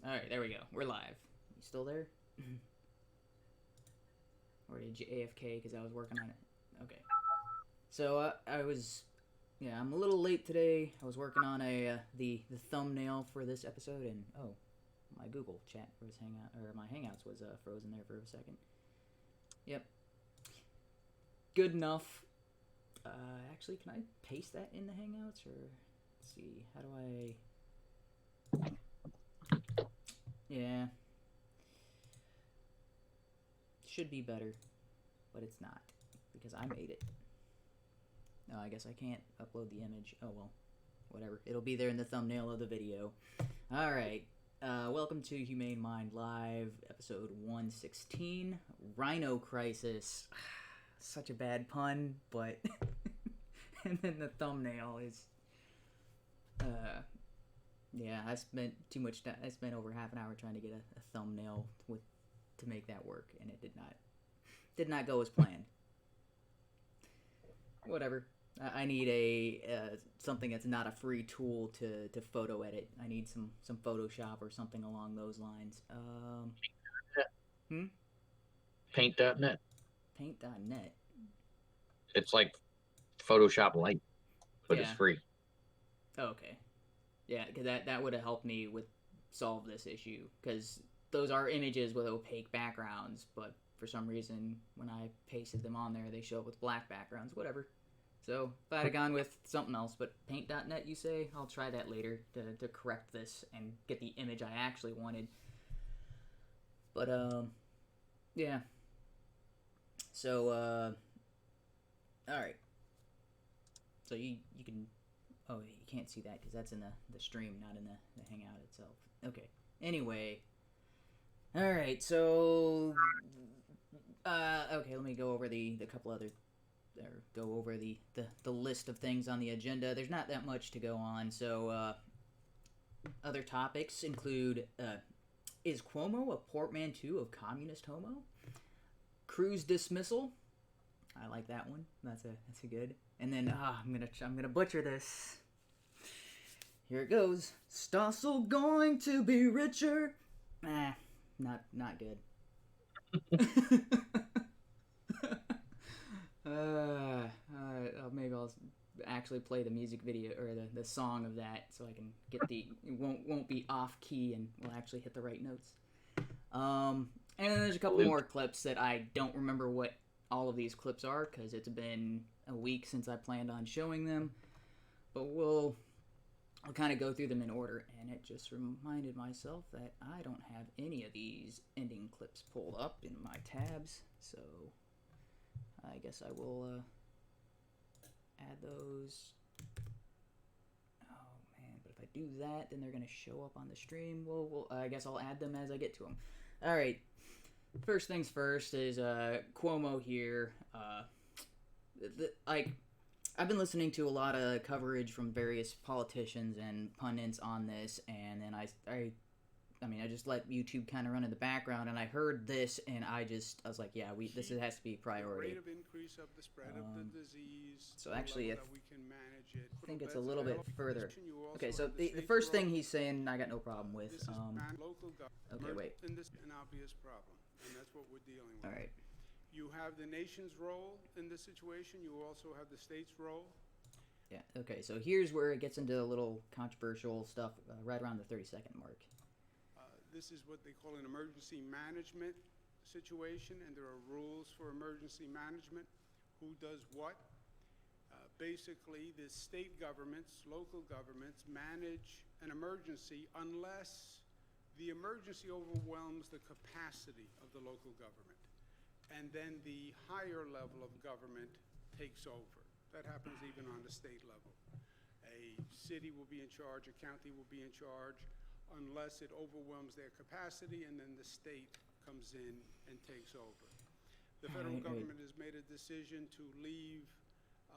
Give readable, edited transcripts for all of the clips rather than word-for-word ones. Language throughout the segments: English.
Alright, there we go. We're live. You still there? Or did you AFK because I was working on it? Okay. So, I'm a little late today. I was working on the thumbnail for this episode, and my Google chat was my Hangouts was frozen there for a second. Yep. Good enough. Actually, can I paste that in the Hangouts, or let's see, how do I? Yeah. Should be better, but it's not, because I made it. No, I guess I can't upload the image. Oh well, whatever. It'll be there in the thumbnail of the video. Alright, welcome to HUMANe Mind Live, episode 116, RINO Crisis. Such a bad pun, but... and then the thumbnail is... yeah, I spent too much time. I spent over half an hour trying to get a thumbnail to make that work, and it did not go as planned. Whatever. I need something that's not a free tool to photo edit. I need some Photoshop or something along those lines. Paint.net. Paint.net. It's like Photoshop Lite, but Yeah. it's free. Oh, okay. Yeah, because that would have helped me solve this issue, because those are images with opaque backgrounds, but for some reason when I pasted them on there they show up with black backgrounds. Whatever. So if I'd have gone with something else, but paint.net, you say? I'll try that later to correct this and get the image I actually wanted. But yeah. So alright. So you can... Oh, you can't see that because that's in the stream, not in the Hangout itself. Okay. Anyway. Alright, so... okay, let me go over the couple other... Or go over the list of things on the agenda. There's not that much to go on, so... other topics include... is Cuomo a portmanteau of Communist Homo? Cruz Dismissile. I like that one. That's a good. And then I'm gonna butcher this. Here it goes. Stoss going to be richer. Not good. Maybe I'll actually play the music video or the song of that so I can get it won't be off key and we'll actually hit the right notes. And then there's a couple more clips that I don't remember what all of these clips are because it's been a week since I planned on showing them, but I'll kind of go through them in order. And it just reminded myself that I don't have any of these ending clips pulled up in my tabs, so I guess I will add those. Oh man, but if I do that, then they're gonna show up on the stream. I guess I'll add them as I get to them. All right. First things first is Cuomo here. I've been listening to a lot of coverage from various politicians and pundits on this, and then I just let YouTube kind of run in the background, and I heard this, and I was like, yeah, this has to be priority. Rate of increase of the spread of the disease. So actually, that we can manage it. I think it's a little bit further. Okay, so the first thing he's saying, I got no problem with. Okay, wait. And this is an obvious problem, and that's what we're dealing with. All right. You have the nation's role in this situation. You also have the state's role. Yeah. Okay. So here's where it gets into a little controversial stuff, right around the 30-second mark. This is what they call an emergency management situation, and there are rules for emergency management. Who does what? Basically, the state governments, local governments, manage an emergency unless the emergency overwhelms the capacity of the local government. And then the higher level of government takes over. That happens even on the state level. A city will be in charge, a county will be in charge, unless it overwhelms their capacity, and then the state comes in and takes over. The federal government has made a decision to leave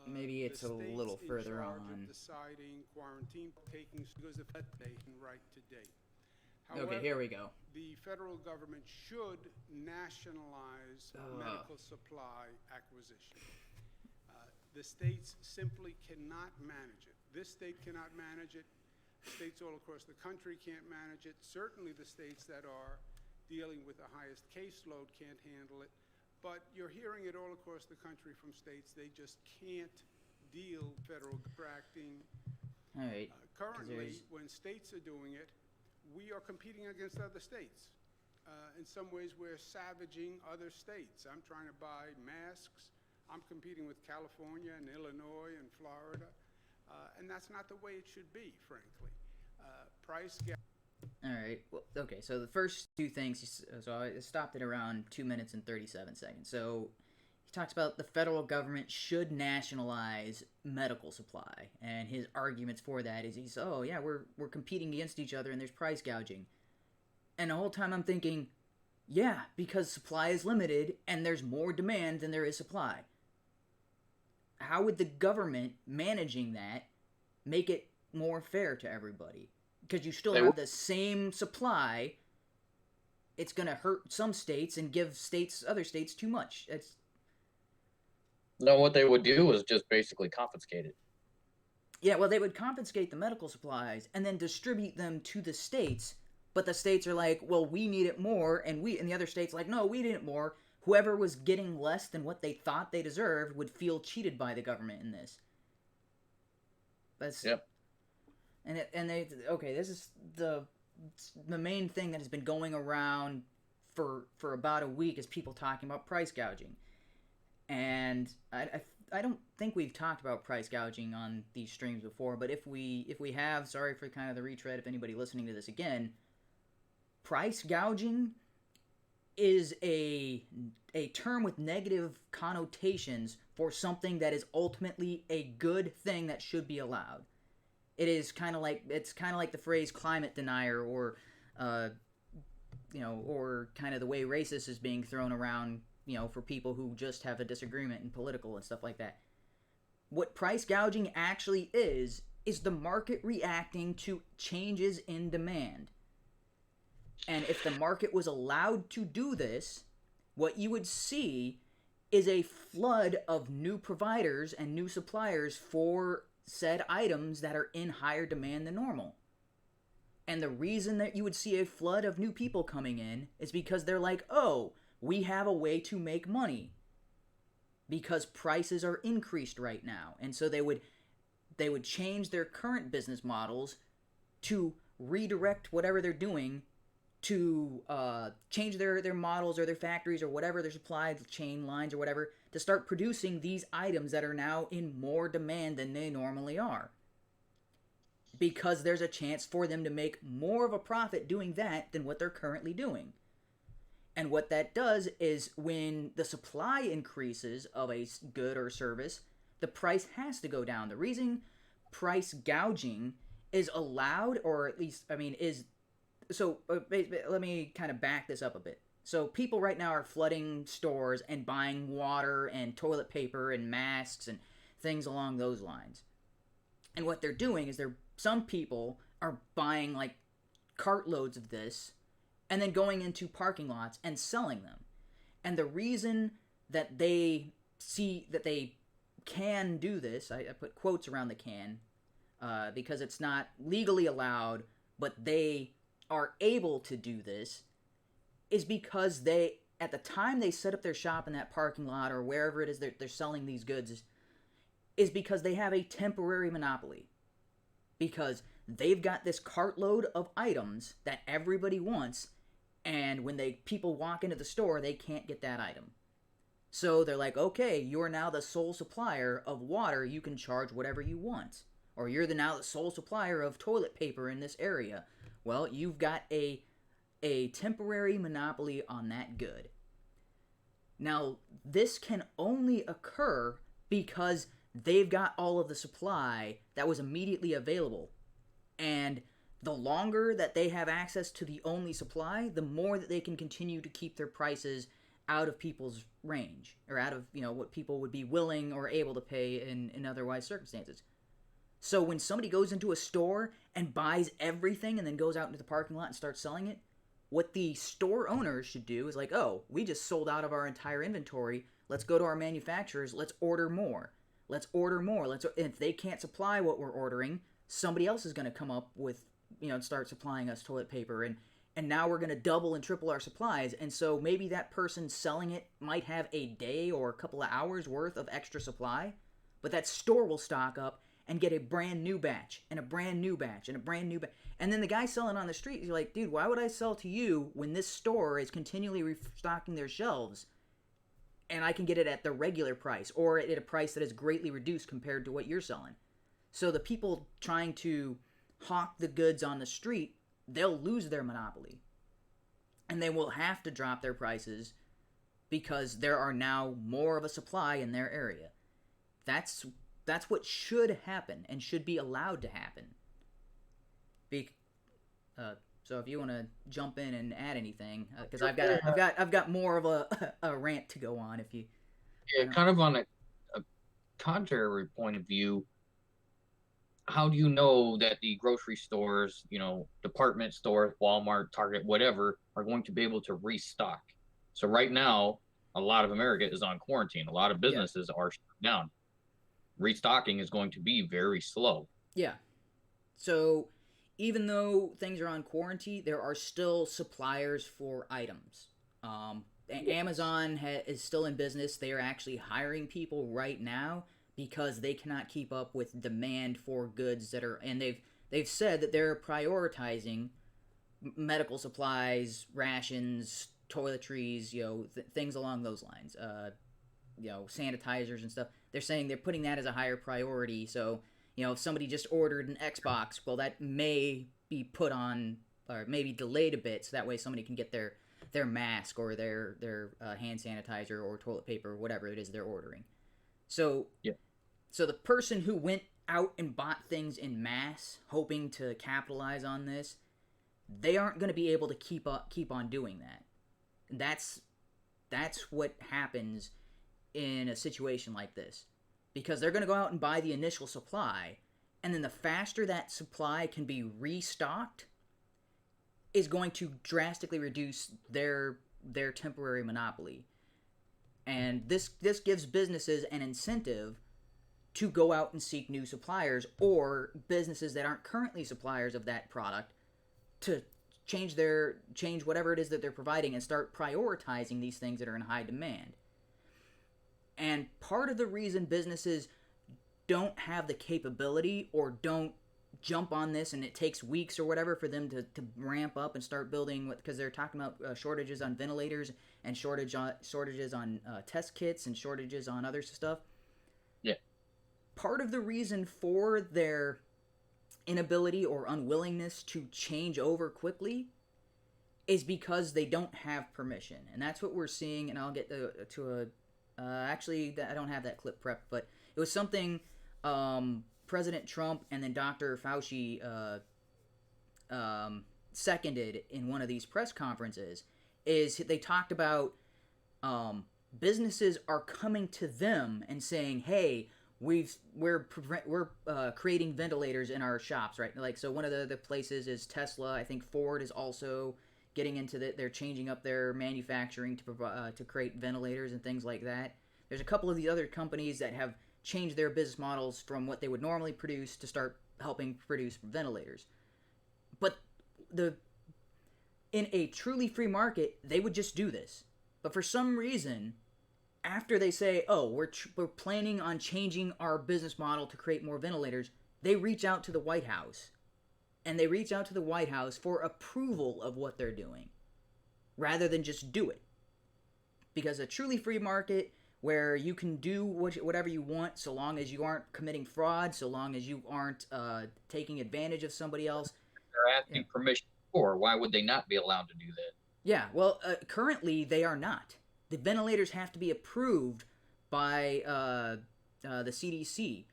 maybe it's a little further on. Of deciding quarantine taking because the right to date. However, okay, here we go. The federal government should nationalize medical supply acquisition. The states simply cannot manage it. This state cannot manage it. States all across the country can't manage it. Certainly the states that are dealing with the highest caseload can't handle it. But you're hearing it all across the country from states. They just can't deal federal contracting. All right. Currently, when states are doing it, we are competing against other states. In some ways, we're savaging other states. I'm trying to buy masks. I'm competing with California and Illinois and Florida. And that's not the way it should be, frankly. Price gap. All right. Well, okay. So the first two things. So I stopped at around 2 minutes and 37 seconds. So he talks about the federal government should nationalize medical supply, and his arguments for that is we're competing against each other and there's price gouging. And the whole time I'm thinking, yeah, because supply is limited and there's more demand than there is supply. How would the government managing that make it more fair to everybody? Because you still have the same supply. It's going to hurt some states and give other states too much. No, what they would do is just basically confiscate it. Yeah, well, they would confiscate the medical supplies and then distribute them to the states. But the states are like, well, we need it more, and the other states like, no, we need it more. Whoever was getting less than what they thought they deserved would feel cheated by the government in this. Yep. This is the main thing that has been going around for about a week is people talking about price gouging. And I don't think we've talked about price gouging on these streams before, but if we have, sorry for kind of the retread if anybody listening to this again, price gouging is a term with negative connotations for something that is ultimately a good thing that should be allowed. It is kind of like the phrase climate denier, or or kind of the way racist is being thrown around, for people who just have a disagreement in political and stuff like that. What price gouging actually is the market reacting to changes in demand. And if the market was allowed to do this, what you would see is a flood of new providers and new suppliers for said items that are in higher demand than normal. And the reason that you would see a flood of new people coming in is because they're like, oh, we have a way to make money because prices are increased right now. And so they would change their current business models to redirect whatever they're doing to change their models or their factories or whatever, their supply chain lines or whatever, to start producing these items that are now in more demand than they normally are. Because there's a chance for them to make more of a profit doing that than what they're currently doing. And what that does is when the supply increases of a good or service, the price has to go down. The reason price gouging is allowed, or at least, so let me kind of back this up a bit. So people right now are flooding stores and buying water and toilet paper and masks and things along those lines. And what they're doing is some people are buying like cartloads of this and then going into parking lots and selling them. And the reason that they can do this, I put quotes around the can, because it's not legally allowed, but they are able to do this, is because at the time they set up their shop in that parking lot or wherever it is they're selling these goods, is because they have a temporary monopoly. Because they've got this cartload of items that everybody wants, and when people walk into the store, they can't get that item. So they're like, okay, you're now the sole supplier of water, you can charge whatever you want. Or you're now the sole supplier of toilet paper in this area. Well, you've got a temporary monopoly on that good. Now, this can only occur because they've got all of the supply that was immediately available. And the longer that they have access to the only supply, the more that they can continue to keep their prices out of people's range, or out of, what people would be willing or able to pay in otherwise circumstances. So when somebody goes into a store and buys everything and then goes out into the parking lot and starts selling it, what the store owners should do is like, oh, we just sold out of our entire inventory. Let's go to our manufacturers. Let's order more. If they can't supply what we're ordering, somebody else is going to come up with, start supplying us toilet paper, and now we're going to double and triple our supplies. And so maybe that person selling it might have a day or a couple of hours worth of extra supply, but that store will stock up and get a brand new batch and a brand new batch and a brand new batch. And then the guy selling on the street, you're like, dude, why would I sell to you when this store is continually restocking their shelves and I can get it at the regular price or at a price that is greatly reduced compared to what you're selling? So the people trying to hawk the goods on the street, they'll lose their monopoly. And they will have to drop their prices because there are now more of a supply in their area. That's what should happen and should be allowed to happen. So if you want to jump in and add anything, because I've got more of a rant to go on. If you kind of on a contrary point of view, how do you know that the grocery stores, department stores, Walmart, Target, whatever, are going to be able to restock? So right now, a lot of America is on quarantine. A lot of businesses are shut down. Restocking is going to be very slow. Yeah. So even though things are on quarantine, there are still suppliers for items. Amazon is still in business. They are actually hiring people right now because they cannot keep up with demand for goods that are, and they've said that they're prioritizing medical supplies, rations, toiletries, things along those lines. Sanitizers and stuff. They're saying they're putting that as a higher priority. So, if somebody just ordered an Xbox, well, that may be put on or maybe delayed a bit, so that way somebody can get their mask or their hand sanitizer or toilet paper or whatever it is they're ordering. So, so the person who went out and bought things in mass, hoping to capitalize on this, they aren't going to be able to keep on doing that. That's what happens in a situation like this, because they're going to go out and buy the initial supply, and then the faster that supply can be restocked is going to drastically reduce their temporary monopoly. And this gives businesses an incentive to go out and seek new suppliers, or businesses that aren't currently suppliers of that product to change whatever it is that they're providing and start prioritizing these things that are in high demand. And part of the reason businesses don't have the capability or don't jump on this, and it takes weeks or whatever for them to ramp up and start building, because they're talking about shortages on ventilators and shortages on test kits and shortages on other stuff. Yeah. Part of the reason for their inability or unwillingness to change over quickly is because they don't have permission. And that's what we're seeing, and I'll get to a... actually, I don't have that clip prepped, but it was something President Trump and then Dr. Fauci seconded in one of these press conferences. Is they talked about businesses are coming to them and saying, "Hey, we're creating ventilators in our shops," right? Like, so one of the places is Tesla. I think Ford is also getting into they're changing up their manufacturing to create ventilators and things like that. There's a couple of the other companies that have changed their business models from what they would normally produce to start helping produce ventilators. But in a truly free market, they would just do this. But for some reason, after they say, "Oh, we're planning on changing our business model to create more ventilators," they reach out to the White House. And they reach out to the White House for approval of what they're doing, rather than just do it. Because a truly free market, where you can do whatever you want so long as you aren't committing fraud, so long as you aren't taking advantage of somebody else. They're asking permission for. Why would they not be allowed to do that? Yeah, well, currently they are not. The ventilators have to be approved by the CDC.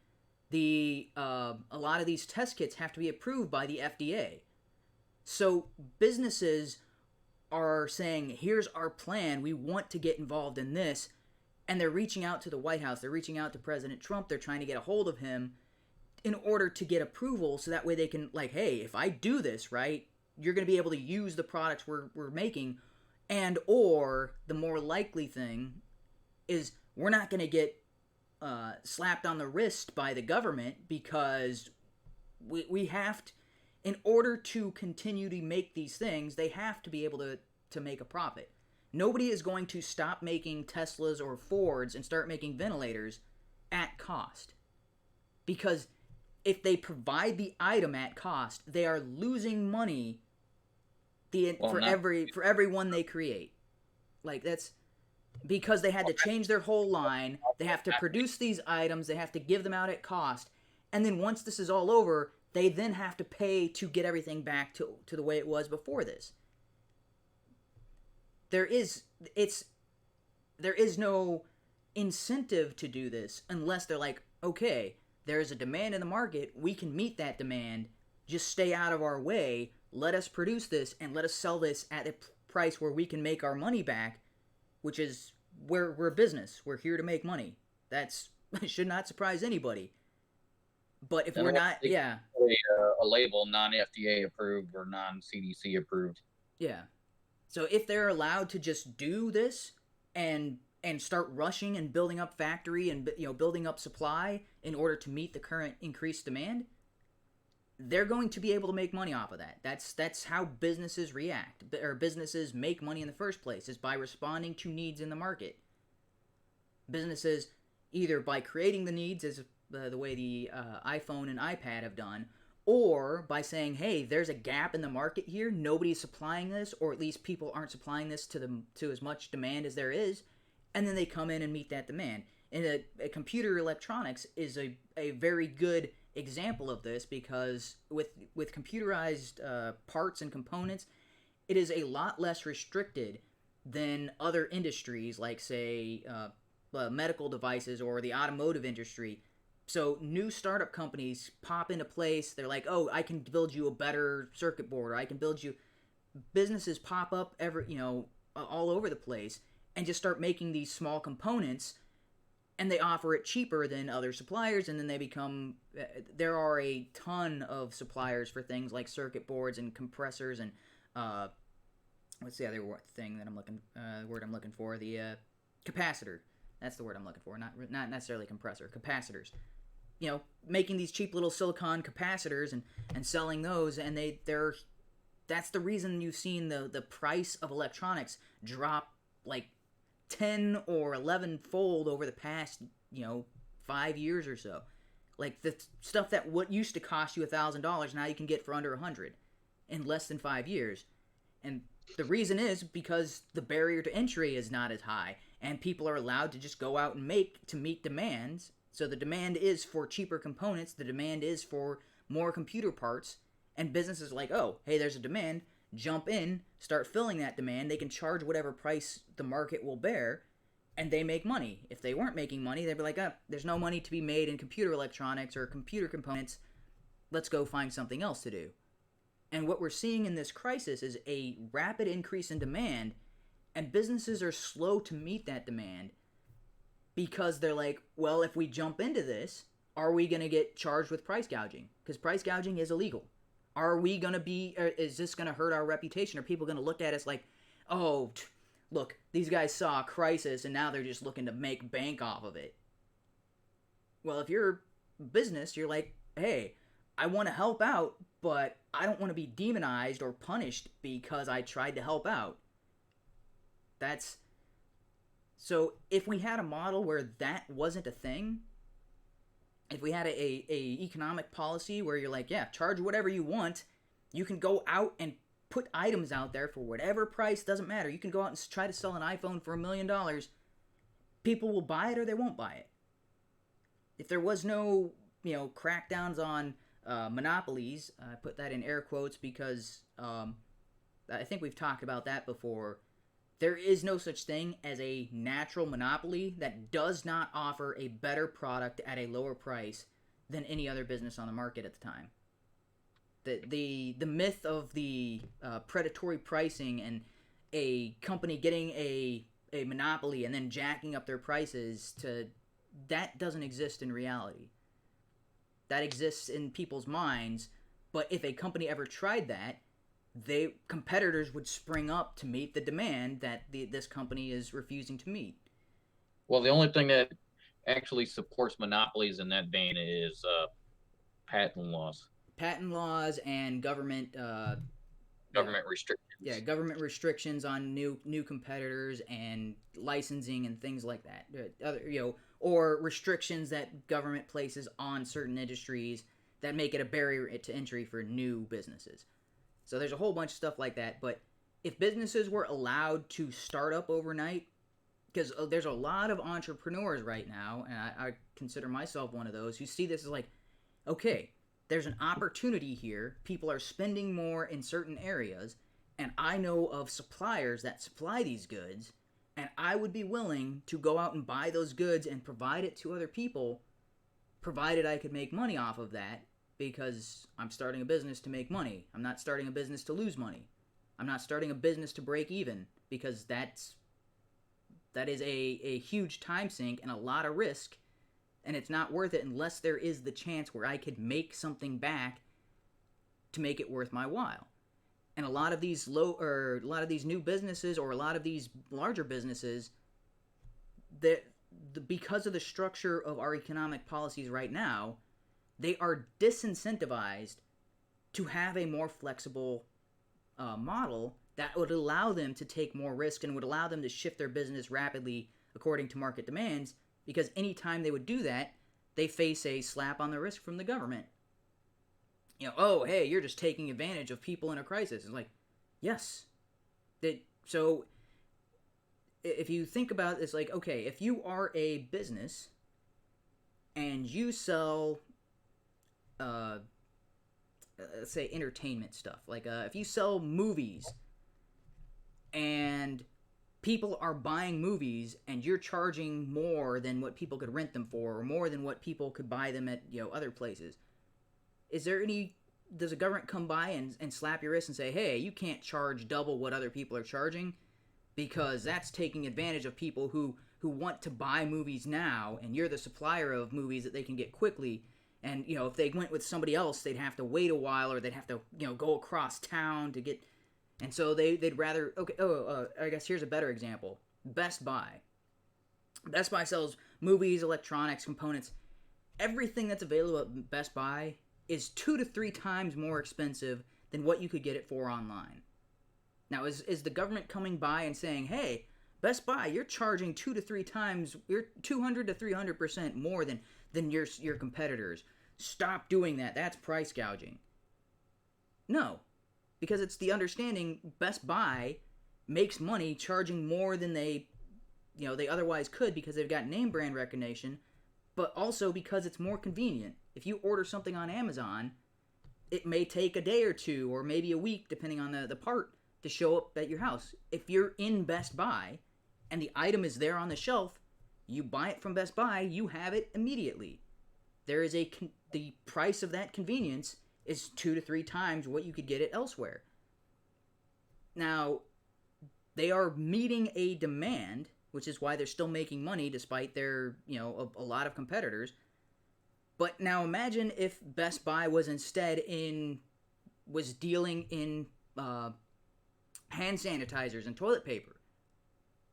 A lot of these test kits have to be approved by the FDA. So businesses are saying, "Here's our plan. We want to get involved in this." And they're reaching out to the White House. They're reaching out to President Trump. They're trying to get a hold of him in order to get approval, so that way they can, like, "Hey, if I do this, right, you're going to be able to use the products we're making." And or the more likely thing is we're not going to get slapped on the wrist by the government because we have to, in order to continue to make these things, they have to be able to make a profit. Nobody is going to stop making Teslas or Fords and start making ventilators at cost. Because if they provide the item at cost, they are losing money for every one they create. Like, that's because they had to change their whole line. They have to produce these items. They have to give them out at cost. And then once this is all over, they then have to pay to get everything back to the way it was before this. There is no incentive to do this unless they're like, okay, there is a demand in the market, we can meet that demand, just stay out of our way, let us produce this, and let us sell this at a price where we can make our money back, which is, we're a business, we're here to make money. That's should not surprise anybody. But if we're not, yeah. A label non-FDA approved or non-CDC approved. Yeah. So if they're allowed to just do this and start rushing and building up factory and building up supply in order to meet the current increased demand, they're going to be able to make money off of that. That's how businesses react, or businesses make money in the first place, is by responding to needs in the market. Businesses, either by creating the needs, as the way the iPhone and iPad have done, or by saying, hey, there's a gap in the market here, nobody's supplying this, or at least people aren't supplying this to as much demand as there is, and then they come in and meet that demand. And a computer electronics is a very good example of this, because with computerized parts and components, it is a lot less restricted than other industries, like, say, medical devices or the automotive industry. So new startup companies pop into place. They're like, oh, I can build you a better circuit board, or I can build you... Businesses pop up all over the place and just start making these small components, and they offer it cheaper than other suppliers, and then they become... There are a ton of suppliers for things like circuit boards and compressors and... what's the other thing that word I'm looking for? The capacitor. That's the word I'm looking for. Not necessarily compressor. Capacitors. Making these cheap little silicon capacitors and selling those, and that's the reason you've seen the price of electronics drop like 10 or 11 fold over the past 5 years or so. Like, the stuff that what used to cost you $1,000 now you can get for under $100 in less than 5 years. And the reason is because the barrier to entry is not as high, and people are allowed to just go out and make to meet demands. So the demand is for cheaper components, the demand is for more computer parts, and businesses are like, oh, hey, there's a demand, jump in, start filling that demand. They can charge whatever price the market will bear, and they make money. If they weren't making money, they'd be like, there's no money to be made in computer electronics or computer components. Let's go find something else to do. And what we're seeing in this crisis is a rapid increase in demand, and businesses are slow to meet that demand because they're like, well, if we jump into this, are we going to get charged with price gouging? Because price gouging is illegal. Are we going to be, or is this going to hurt our reputation? Are people going to look at us like, oh, look, these guys saw a crisis and now they're just looking to make bank off of it? Well, if you're a business, you're like, hey, I want to help out, but I don't want to be demonized or punished because I tried to help out. So if we had a model where that wasn't a thing, if we had a economic policy where you're like, yeah, charge whatever you want, you can go out and put items out there for whatever price, doesn't matter. You can go out and try to sell an iPhone for $1 million. People will buy it or they won't buy it. If there was no, crackdowns on monopolies, I put that in air quotes because I think we've talked about that before. There is no such thing as a natural monopoly that does not offer a better product at a lower price than any other business on the market at the time. The myth of the predatory pricing and a company getting a monopoly and then jacking up their prices that doesn't exist in reality. That exists in people's minds, but if a company ever tried that, competitors would spring up to meet the demand that this company is refusing to meet. Well, the only thing that actually supports monopolies in that vein is patent laws. patent laws and government Government restrictions. yeah, government restrictions on new competitors and licensing and things like that. Other, or restrictions that government places on certain industries that make it a barrier to entry for new businesses. So there's a whole bunch of stuff like that. But if businesses were allowed to start up overnight, because there's a lot of entrepreneurs right now, and I consider myself one of those, who see this as like, okay, there's an opportunity here. People are spending more in certain areas, and I know of suppliers that supply these goods, and I would be willing to go out and buy those goods and provide it to other people, provided I could make money off of that, because I'm starting a business to make money. I'm not starting a business to lose money. I'm not starting a business to break even, because that is a huge time sink and a lot of risk, and it's not worth it unless there is the chance where I could make something back to make it worth my while. And a lot of these new businesses, or a lot of these larger businesses, because of the structure of our economic policies right now, they are disincentivized to have a more flexible model that would allow them to take more risk and would allow them to shift their business rapidly according to market demands, because anytime they would do that, they face a slap on the wrist from the government. Oh, hey, you're just taking advantage of people in a crisis. It's like, yes. So if you think about it, it's like, okay, if you are a business and you sell, let's say, entertainment stuff, like if you sell movies and people are buying movies and you're charging more than what people could rent them for, or more than what people could buy them at other places, does the government come by and slap your wrist and say, hey, you can't charge double what other people are charging, because that's taking advantage of people who want to buy movies now, and you're the supplier of movies that they can get quickly, and if they went with somebody else, they'd have to wait a while, or they'd have to go across town to get, and so they'd rather, okay, I guess here's a better example. Best Buy. Best Buy sells movies, electronics, components. Everything that's available at Best Buy is 2 to 3 times more expensive than what you could get it for online. Now, is the government coming by and saying, hey, Best Buy, you're charging 2 to 3 times, you're 200 to 300% more than your competitors. Stop doing that. That's price gouging. No, because it's the understanding Best Buy makes money charging more than they otherwise could, because they've got name brand recognition, but also because it's more convenient. If you order something on Amazon, it may take a day or two, or maybe a week, depending on the part, to show up at your house. If you're in Best Buy and the item is there on the shelf, you buy it from Best Buy, you have it immediately. The price of that convenience is 2 to 3 times what you could get it elsewhere. Now, they are meeting a demand, which is why they're still making money despite their, a lot of competitors. But now imagine if Best Buy was instead dealing in hand sanitizers and toilet paper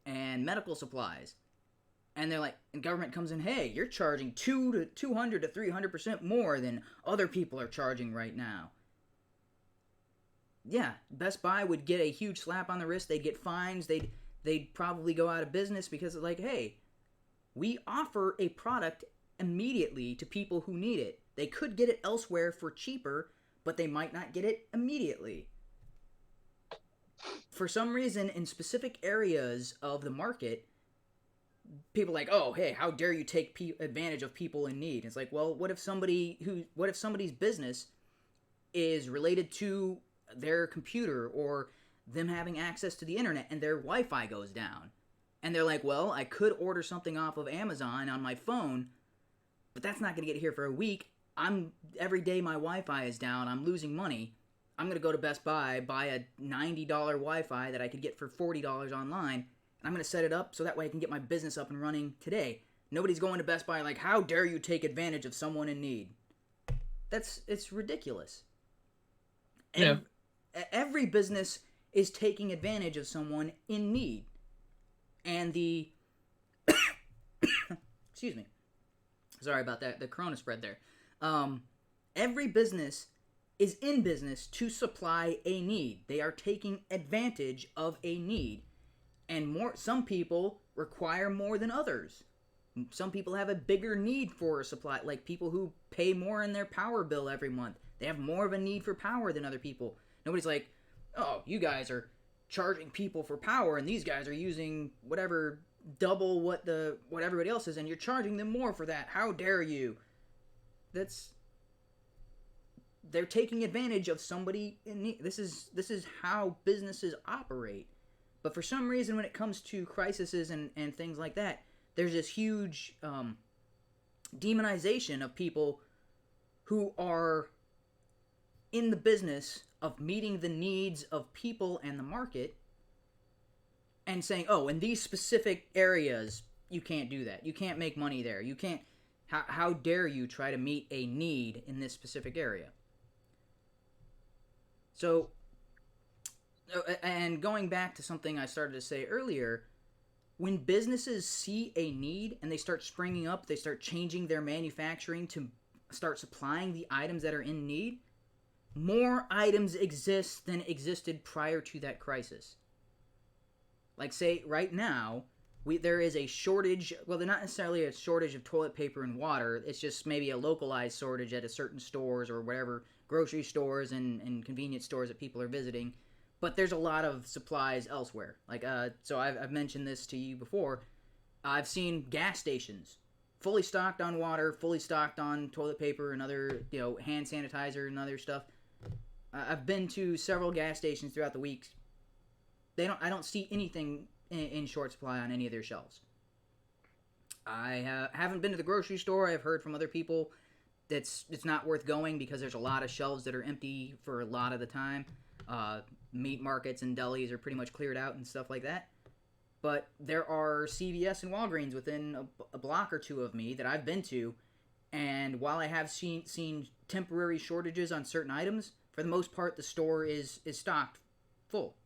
and medical supplies. And they're like, and government comes in, hey, you're charging 200 to 300% more than other people are charging right now. Yeah, Best Buy would get a huge slap on the wrist. They'd get fines. They'd probably go out of business, because it's like, hey, we offer a product immediately to people who need it. They could get it elsewhere for cheaper, but they might not get it immediately. For some reason, in specific areas of the market, people are like, oh, hey, how dare you take advantage of people in need? It's like, well, what if somebody's business is related to their computer, or them having access to the internet, and their Wi-Fi goes down? And they're like, well, I could order something off of Amazon on my phone, but that's not going to get here for a week. Every day my Wi-Fi is down, I'm losing money. I'm going to go to Best Buy, buy a $90 Wi-Fi that I could get for $40 online, and I'm going to set it up so that way I can get my business up and running today. Nobody's going to Best Buy like, how dare you take advantage of someone in need? It's ridiculous. Yeah. Every business is taking advantage of someone in need. And excuse me. Sorry about that. The corona spread there. Every business is in business to supply a need. They are taking advantage of a need. And some people require more than others. Some people have a bigger need for a supply, like people who pay more in their power bill every month. They have more of a need for power than other people. Nobody's like, oh, you guys are charging people for power, and these guys are using whatever, double what everybody else is, and you're charging them more for that. How dare you? They're taking advantage of somebody in need. This is how businesses operate. But for some reason, when it comes to crises and things like that, there's this huge demonization of people who are in the business of meeting the needs of people and the market, and saying, oh, in these specific areas, you can't do that. You can't make money there. You can't. How dare you try to meet a need in this specific area? So, and going back to something I started to say earlier, when businesses see a need and they start springing up, they start changing their manufacturing to start supplying the items that are in need, more items exist than existed prior to that crisis. Like, say, right now, there is a shortage. Well, they're not necessarily a shortage of toilet paper and water. It's just maybe a localized shortage at a certain stores or whatever, grocery stores and convenience stores that people are visiting. But there's a lot of supplies elsewhere. Like, so I've mentioned this to you before. I've seen gas stations fully stocked on water, fully stocked on toilet paper and other, hand sanitizer and other stuff. I've been to several gas stations throughout the week. I don't see anything in short supply on any of their shelves. I haven't been to the grocery store. I've heard from other people it's not worth going because there's a lot of shelves that are empty for a lot of the time. Meat markets and delis are pretty much cleared out and stuff like that. But there are CVS and Walgreens within a block or two of me that I've been to, and while I have seen temporary shortages on certain items, for the most part the store is stocked full.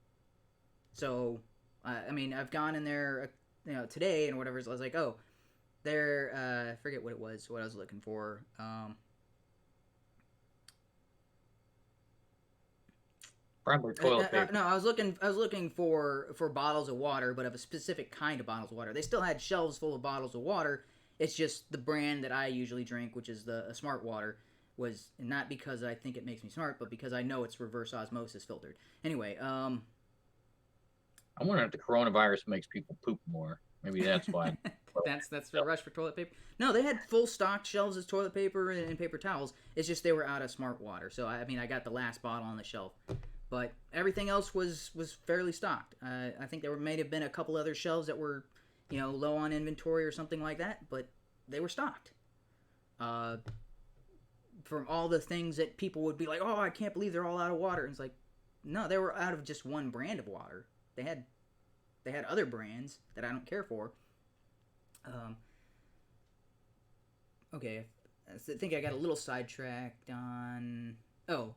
So, I mean, I've gone in there, today and whatever. So I was like, oh, I forget what it was, what I was looking for. Probably toilet paper. No, I was looking for bottles of water, but of a specific kind of bottles of water. They still had shelves full of bottles of water. It's just the brand that I usually drink, which is the Smart Water, was not because I think it makes me smart, but because I know it's reverse osmosis filtered. Anyway, I wonder if the coronavirus makes people poop more. Maybe that's why. that's the rush for toilet paper. No, they had full stocked shelves of toilet paper and paper towels. It's just they were out of Smart Water. So I got the last bottle on the shelf, but everything else was fairly stocked. I think there may have been a couple other shelves that were, low on inventory or something like that, but they were stocked. From all the things that people would be like, oh, I can't believe they're all out of water. And it's like, no, they were out of just one brand of water. They had other brands that I don't care for. Okay, I think I got a little sidetracked on. Oh,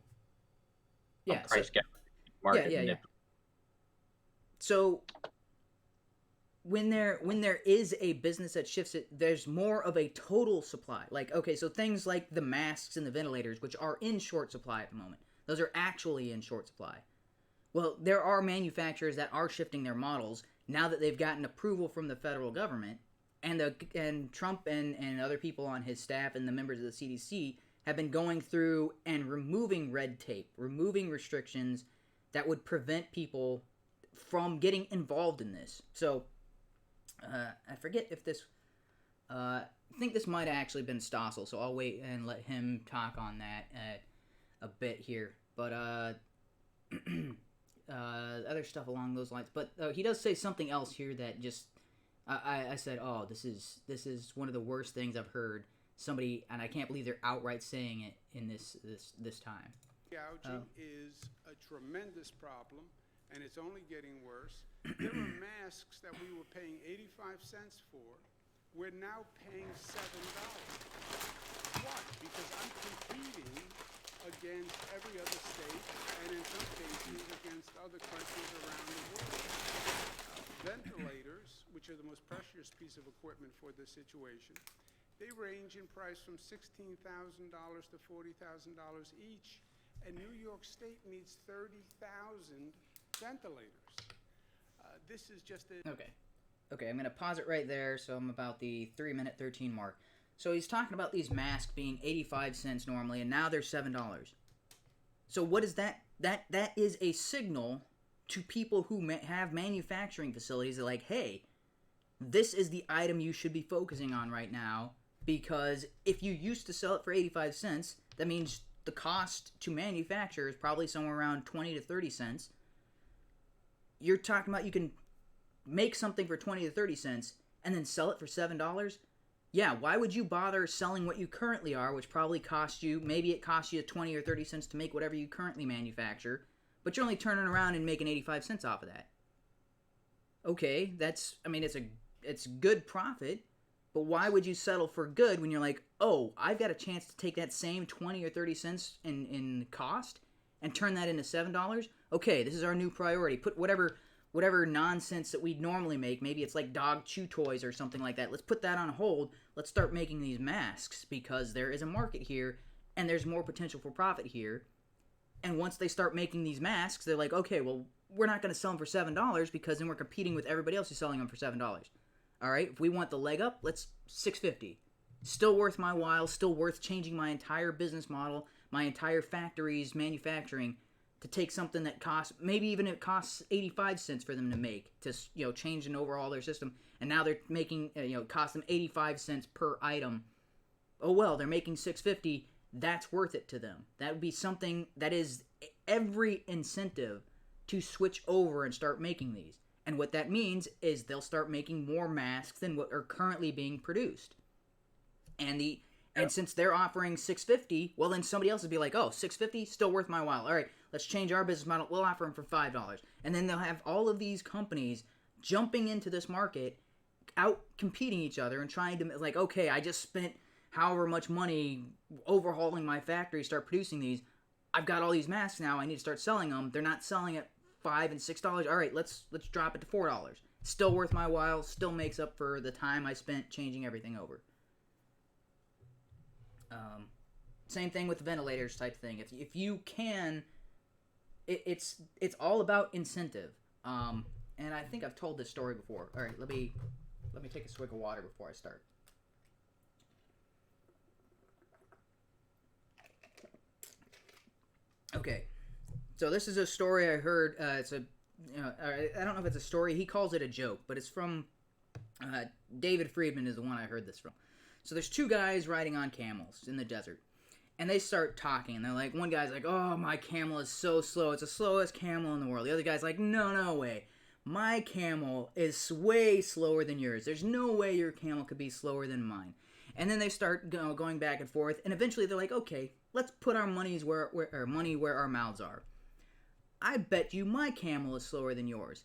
yeah, price gap. Market. Yeah. So when there is a business that shifts it, there's more of a total supply. Like, okay, so things like the masks and the ventilators, which are in short supply at the moment, those are actually in short supply. Well, there are manufacturers that are shifting their models now that they've gotten approval from the federal government, and Trump and other people on his staff and the members of the CDC have been going through and removing red tape, removing restrictions that would prevent people from getting involved in this. So, I forget if this... I think this might have actually been Stossel, so I'll wait and let him talk on that a bit here. But, other stuff along those lines. But he does say something else here that just... I said, oh, this is one of the worst things I've heard. Somebody, and I can't believe they're outright saying it in this time. Gouging is a tremendous problem, and it's only getting worse. There were masks that we were paying 85 cents for. We're now paying $7. Why? Because I'm competing against every other state, and in some cases against other countries around the world. Ventilators, which are the most precious piece of equipment for this situation, they range in price from $16,000 to $40,000 each. and New York State needs 30,000 ventilators. This is just a... Okay, I'm going to pause it right there, so I'm about the 3-minute 13 mark. So he's talking about these masks being 85 cents normally, and now they're $7. So what is that? That is a signal to people who have manufacturing facilities. They're like, hey, this is the item you should be focusing on right now, because if you used to sell it for 85 cents, that means the cost to manufacture is probably somewhere around 20 to 30 cents. You're talking about you can make something for 20 to 30 cents and then sell it for $7? Yeah, why would you bother selling what you currently are, which probably costs you, maybe it costs you 20 or 30 cents to make whatever you currently manufacture, but you're only turning around and making 85 cents off of that. Okay, it's good profit, but why would you settle for good when you're like, oh, I've got a chance to take that same 20 or 30 cents in cost and turn that into $7? Okay, this is our new priority. Put whatever nonsense that we'd normally make, maybe it's like dog chew toys or something like that, let's put that on hold. Let's start making these masks because there is a market here and there's more potential for profit here. And once they start making these masks, they're like, okay, well, we're not going to sell them for $7 because then we're competing with everybody else who's selling them for $7. All right, if we want the leg up, let's $6.50. Still worth my while, still worth changing my entire business model, my entire factory's manufacturing, to take something that costs, maybe even it costs 85 cents for them to make, to, change and overhaul their system, and now they're making, it costs them 85 cents per item. Oh well, they're making $6.50, that's worth it to them. That would be something that is every incentive to switch over and start making these. And what that means is they'll start making more masks than what are currently being produced. And since they're offering $6.50, well then somebody else would be like, oh, $6.50, still worth my while. All right, let's change our business model. We'll offer them for $5. And then they'll have all of these companies jumping into this market, out competing each other and trying to, like, okay, I just spent however much money overhauling my factory, start producing these. I've got all these masks now. I need to start selling them. They're not selling at $5 and $6. All right, let's drop it to $4. Still worth my while. Still makes up for the time I spent changing everything over. Same thing with the ventilators type thing. If you can, it's all about incentive. And I think I've told this story before. All right, let me take a swig of water before I start. Okay, so this is a story I heard. It's a, I don't know if it's a story. He calls it a joke, but it's from David Friedman is the one I heard this from. So there's two guys riding on camels in the desert, and they start talking, and they're like, one guy's like, oh, my camel is so slow. It's the slowest camel in the world. The other guy's like, no way. My camel is way slower than yours. There's no way your camel could be slower than mine. And then they start going back and forth, and eventually they're like, okay, let's put our money where our mouths are. I bet you my camel is slower than yours.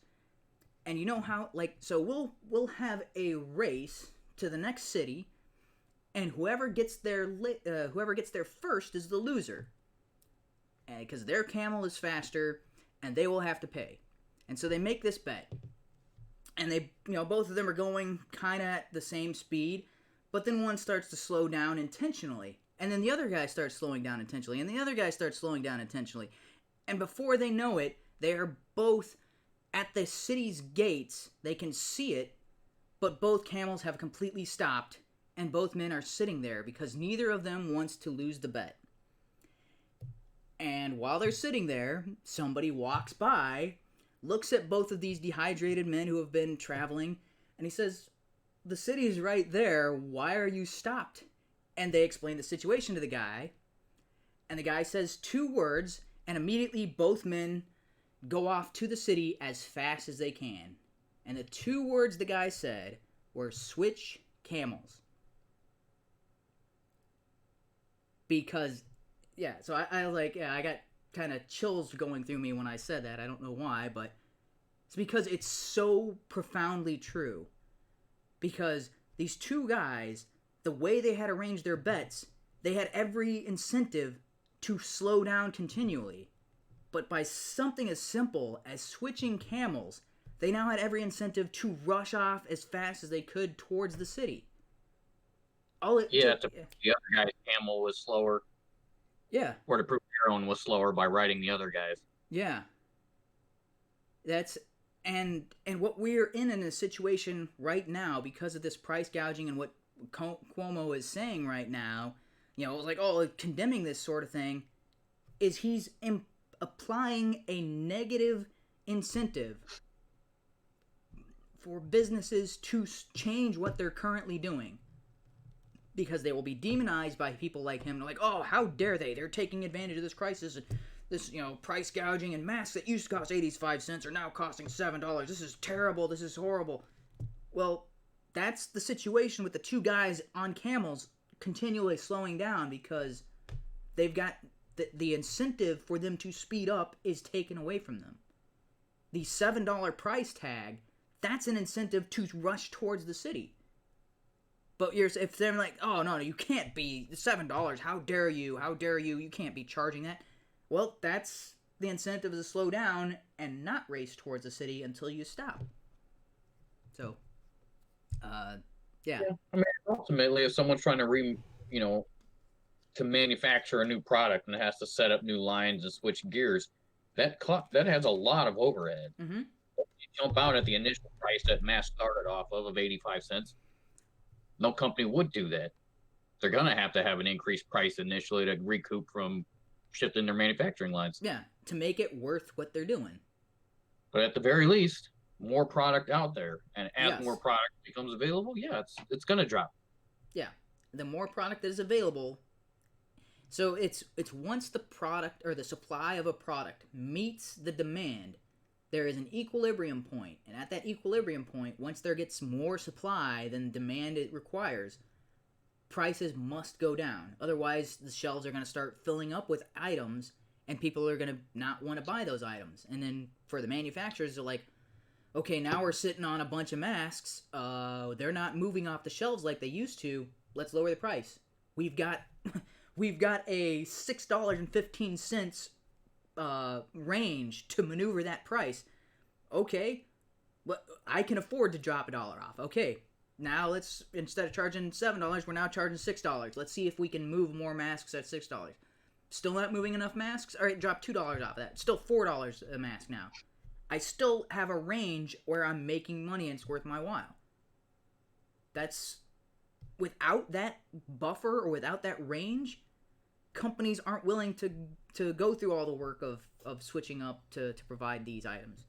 And you know how, so we'll have a race to the next city, and whoever gets there first is the loser, because their camel is faster, and they will have to pay. And so they make this bet, and they, both of them are going kind of at the same speed, but then one starts to slow down intentionally, and then the other guy starts slowing down intentionally, and the other guy starts slowing down intentionally, and before they know it, they are both at the city's gates. They can see it, but both camels have completely stopped. And both men are sitting there because neither of them wants to lose the bet. And while they're sitting there, somebody walks by, looks at both of these dehydrated men who have been traveling, and he says, the city is right there. Why are you stopped? And they explain the situation to the guy. And the guy says 2 words, and immediately both men go off to the city as fast as they can. And the 2 words the guy said were switch camels. Because, so I was like, I got kind of chills going through me when I said that. I don't know why, but it's because it's so profoundly true. Because these 2 guys, the way they had arranged their bets, they had every incentive to slow down continually. But by something as simple as switching camels, they now had every incentive to rush off as fast as they could towards the city. The other guy's camel was slower. Yeah. Or to prove own was slower by riding the other guys. Yeah. That's and what we're in a situation right now because of this price gouging and what Cuomo is saying right now, like, condemning this sort of thing, is he's applying a negative incentive for businesses to change what they're currently doing. Because they will be demonized by people like him. They're like, oh, how dare they? They're taking advantage of this crisis and this, price gouging, and masks that used to cost 85 cents are now costing $7. This is terrible. This is horrible. Well, that's the situation with the two guys on camels continually slowing down because they've got the incentive for them to speed up is taken away from them. The $7 price tag, that's an incentive to rush towards the city. But if they're like, oh, no, you can't be $7. How dare you? How dare you? You can't be charging that. Well, that's the incentive to slow down and not race towards the city until you stop. So, yeah. I mean, ultimately, if someone's trying to to manufacture a new product and has to set up new lines and switch gears, that has a lot of overhead. Mm-hmm. You jump out at the initial price that mass started off of 85 cents. No company would do that. They're going to have an increased price initially to recoup from shifting their manufacturing lines. Yeah, to make it worth what they're doing. But at the very least, more product out there. And as Yes. more product becomes available, it's going to drop. Yeah, the more product that is available. So it's once the product or the supply of a product meets the demand, there is an equilibrium point, and at that equilibrium point, once there gets more supply than demand it requires, prices must go down. Otherwise, the shelves are going to start filling up with items, and people are going to not want to buy those items. And then for the manufacturers, they're like, okay, now we're sitting on a bunch of masks. They're not moving off the shelves like they used to. Let's lower the price. We've got a $6.15 range to maneuver that price. Okay, but I can afford to drop $1 off. Okay, now let's, instead of charging $7, we're now charging $6. Let's see if we can move more masks at $6. Still not moving enough masks? All right, drop $2 off of that. Still $4 a mask now. I still have a range where I'm making money and it's worth my while. That's, without that buffer or without that range, companies aren't willing to go through all the work of switching up to provide these items.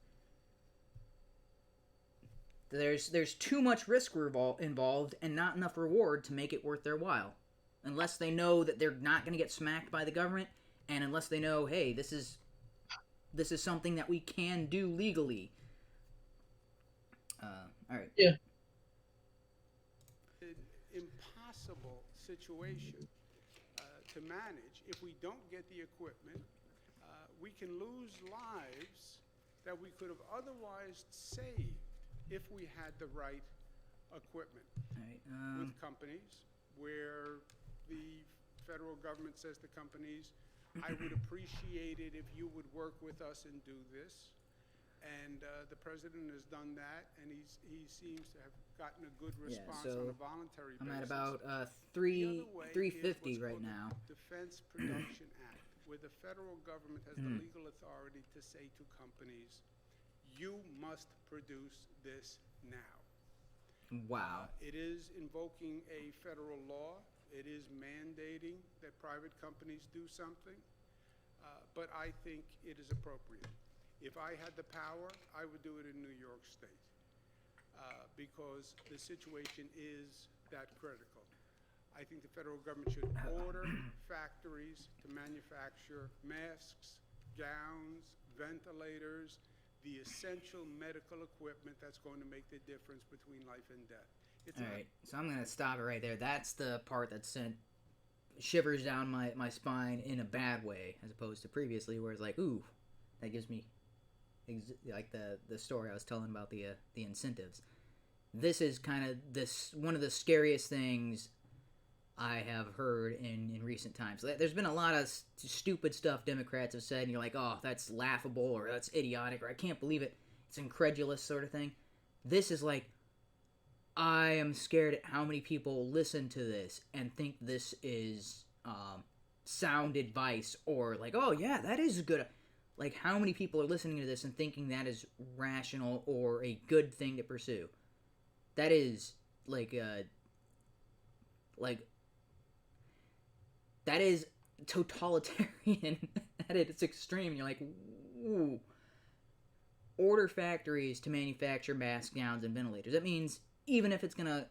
There's too much risk involved and not enough reward to make it worth their while. Unless they know that they're not going to get smacked by the government, and unless they know, hey, this is something that we can do legally. All right. Yeah. An impossible situation to manage. If we don't get the equipment, we can lose lives that we could have otherwise saved if we had the right equipment. All right. With companies where the federal government says to companies, I would appreciate it if you would work with us and do this. And the president has done that, and he seems to have gotten a good response on a voluntary basis. I'm at about The other way is $350 what's right called now. the Defense Production Act, where the federal government has the legal authority to say to companies, you must produce this now. Wow. It is invoking a federal law. It is mandating that private companies do something, but I think it is appropriate. If I had the power, I would do it in New York State, because the situation is that critical. I think the federal government should order factories to manufacture masks, gowns, ventilators, the essential medical equipment that's going to make the difference between life and death. All right, so I'm going to stop it right there. That's the part that sent shivers down my spine in a bad way, as opposed to previously where it's like, ooh, that gives me, like the story I was telling about the incentives. This is kind of one of the scariest things I have heard in recent times. There's been a lot of stupid stuff Democrats have said, and you're like, oh, that's laughable, or that's idiotic, or I can't believe it. It's incredulous sort of thing. This is like, I am scared at how many people listen to this and think this is sound advice or like, oh yeah, that is good. Like, how many people are listening to this and thinking that is rational or a good thing to pursue? That is like that is totalitarian at its extreme. You're like, ooh. Order factories to manufacture mask gowns and ventilators. That means even if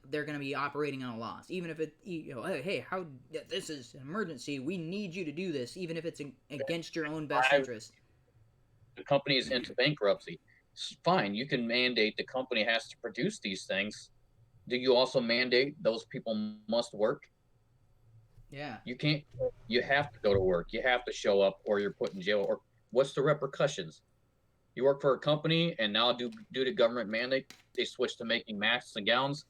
they're gonna be operating on a loss. Even if hey, this is an emergency. We need you to do this, even if it's against your own best interest. The company is into bankruptcy. Fine, you can mandate the company has to produce these things. Do you also mandate those people must work? Yeah. You can't. You have to go to work. You have to show up, or you're put in jail. Or what's the repercussions? You work for a company, and now due to government mandate, they switch to making masks and gowns.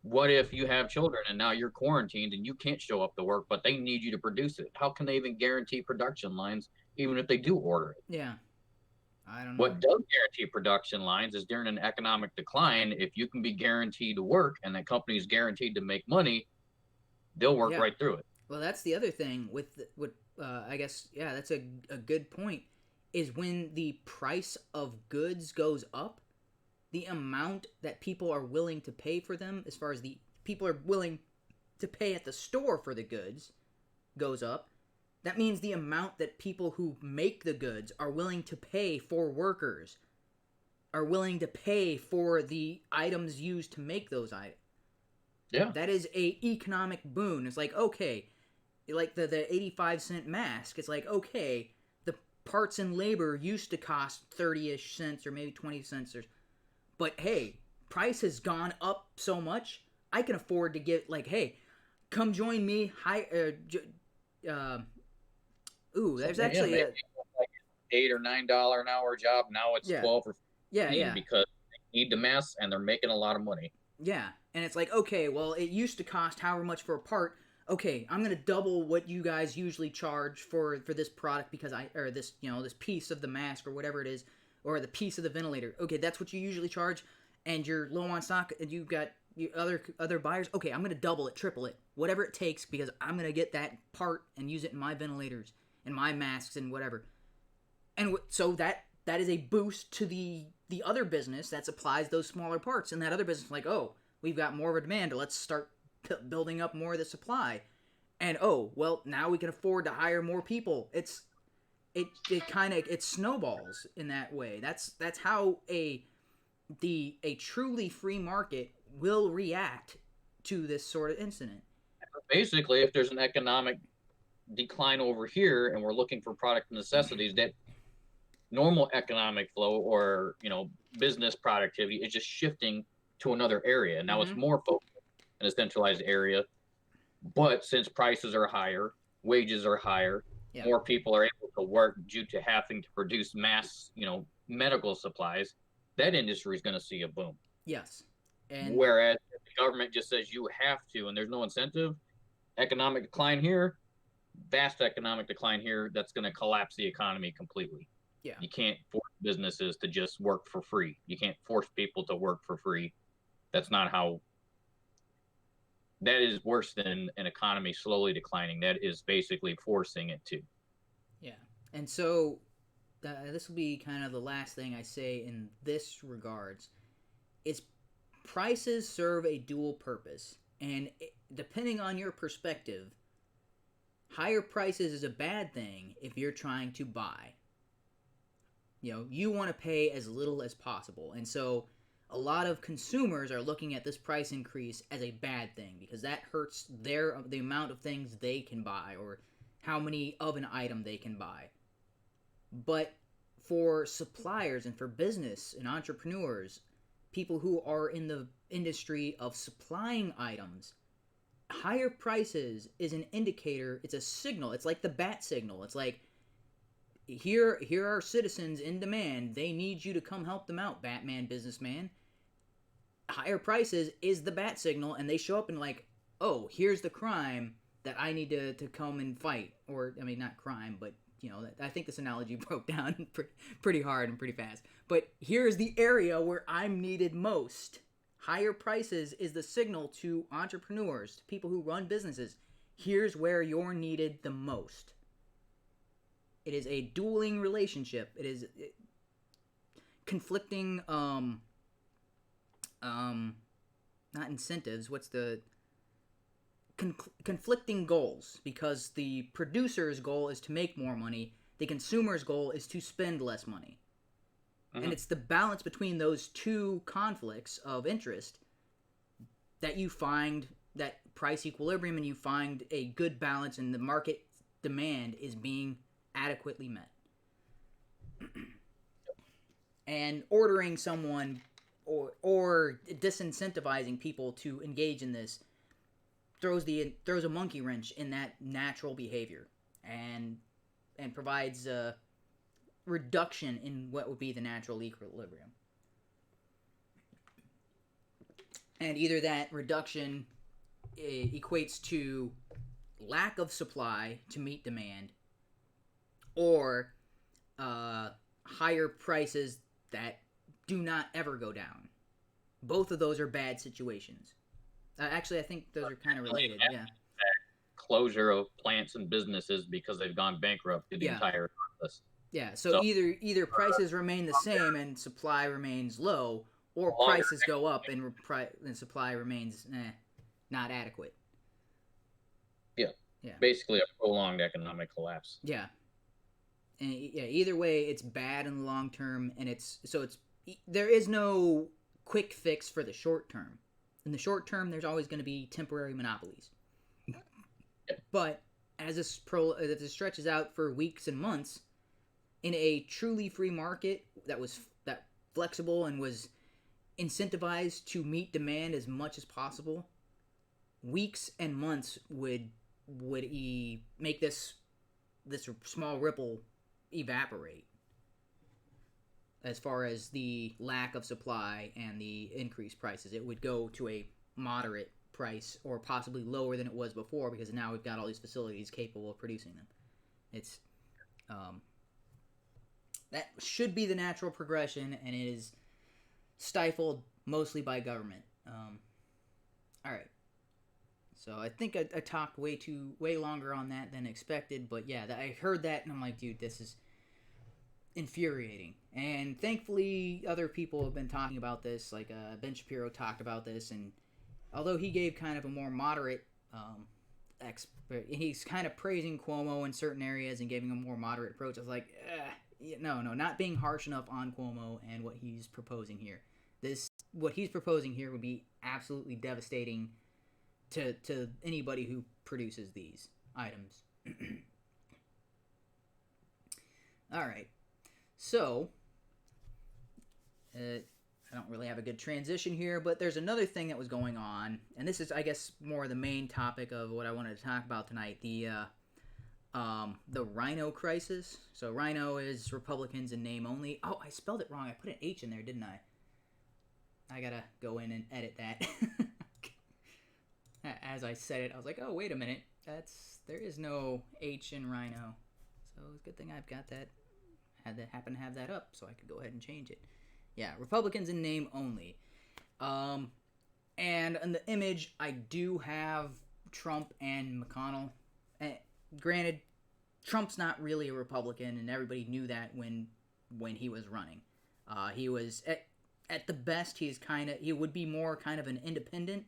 What if you have children and now you're quarantined and you can't show up to work, but they need you to produce it? How can they even guarantee production lines, even if they do order it? Yeah. I don't know. What does guarantee production lines is during an economic decline, if you can be guaranteed to work and that company is guaranteed to make money, they'll work right through it. Well, that's the other thing with I guess, yeah, that's a good point, is when the price of goods goes up, the amount that people are willing to pay for them, as far as the people are willing to pay at the store for the goods, goes up. That means the amount that people who make the goods are willing to pay for workers, are willing to pay for the items used to make those items. Yeah. That is a economic boon. It's like, okay, like the 85-cent mask, it's like, okay, the parts and labor used to cost 30-ish cents or maybe 20 cents, but hey, price has gone up so much, I can afford to get, like, hey, come join me. There's actually like $8 or $9 an hour job. Now it's 12 or 15 because they need the masks and they're making a lot of money. Yeah, and it's like, okay, well, it used to cost however much for a part. Okay, I'm gonna double what you guys usually charge for this product because this piece of the mask or whatever it is, or the piece of the ventilator. Okay, that's what you usually charge, and you're low on stock, and you've got other buyers. Okay, I'm gonna double it, triple it, whatever it takes, because I'm gonna get that part and use it in my ventilators and my masks and whatever. And so that is a boost to the other business that supplies those smaller parts, and that other business is like, oh, we've got more of a demand, let's start building up more of the supply. And oh, well, now we can afford to hire more people. It snowballs in that way. That's how a truly free market will react to this sort of incident. Basically, if there's an economic decline over here and we're looking for product necessities, that normal economic flow or business productivity is just shifting to another area. Now it's more focused in a centralized area, but since prices are higher, wages are higher, more people are able to work due to having to produce mass medical supplies, that industry is going to see a boom. Yes. And whereas if the government just says you have to and there's no incentive, economic decline here, vast economic decline here, that's going to collapse the economy completely. Yeah. You can't force businesses to just work for free. You can't force people to work for free. That's not how. That is worse than an economy slowly declining. That is basically forcing it to. Yeah. And so this will be kind of the last thing I say in this regards, is prices serve a dual purpose. And depending on your perspective, higher prices is a bad thing if you're trying to buy. You want to pay as little as possible. And so a lot of consumers are looking at this price increase as a bad thing because that hurts the amount of things they can buy or how many of an item they can buy. But for suppliers and for business and entrepreneurs, people who are in the industry of supplying items, higher prices is an indicator. It's a signal. It's like the bat signal. It's like, here are citizens in demand. They need you to come help them out, Batman businessman. Higher prices is the bat signal, and they show up and like, oh, here's the crime that I need to come and fight. Or, I mean, not crime, but, I think this analogy broke down pretty hard and pretty fast. But here's the area where I'm needed most. Higher prices is the signal to entrepreneurs, to people who run businesses. Here's where you're needed the most. It is a dueling relationship. It is conflicting, not incentives. What's the conflicting goals? Because the producer's goal is to make more money. The consumer's goal is to spend less money. And it's the balance between those two conflicts of interest that you find that price equilibrium, and you find a good balance, and the market demand is being adequately met. And ordering someone or disincentivizing people to engage in this throws a monkey wrench in that natural behavior and provides a reduction in what would be the natural equilibrium. And either that reduction equates to lack of supply to meet demand, or higher prices that do not ever go down. Both of those are bad situations. Actually, I think those are kind of related. Yeah. Closure of plants and businesses because they've gone bankrupt through the entire process. Yeah. So either prices remain the same and supply remains low, or prices go up and supply remains not adequate. Yeah. Basically, a prolonged economic collapse. Yeah. And either way, it's bad in the long term, and there is no quick fix for the short term. In the short term, there's always going to be temporary monopolies. But as this stretches out for weeks and months, in a truly free market that flexible and was incentivized to meet demand as much as possible, weeks and months would make this small ripple evaporate as far as the lack of supply and the increased prices. It would go to a moderate price, or possibly lower than it was before, because now we've got all these facilities capable of producing them. It's that should be the natural progression, and it is stifled mostly by government. All right. So I think I talked way longer on that than expected, but yeah, I heard that and I'm like, dude, this is infuriating. And thankfully, other people have been talking about this, like Ben Shapiro talked about this, and although he gave kind of a more moderate, he's kind of praising Cuomo in certain areas and giving a more moderate approach. I was like, no, not being harsh enough on Cuomo and what he's proposing here. What he's proposing here would be absolutely devastating to anybody who produces these items. All right. So, I don't really have a good transition here, but there's another thing that was going on, and this is, I guess, more the main topic of what I wanted to talk about tonight, the RINO crisis. So RINO is Republicans in name only. Oh, I spelled it wrong. I put an H in there, didn't I? I gotta go in and edit that. As I said it, I was like, oh, wait a minute. There is no H in RINO. So it's a good thing I've got that. Happen to have that up, so I could go ahead and change it. Yeah, Republicans in name only. And in the image, I do have Trump and McConnell. Granted, Trump's not really a Republican, and everybody knew that when he was running. He was at the best, he would be more kind of an independent.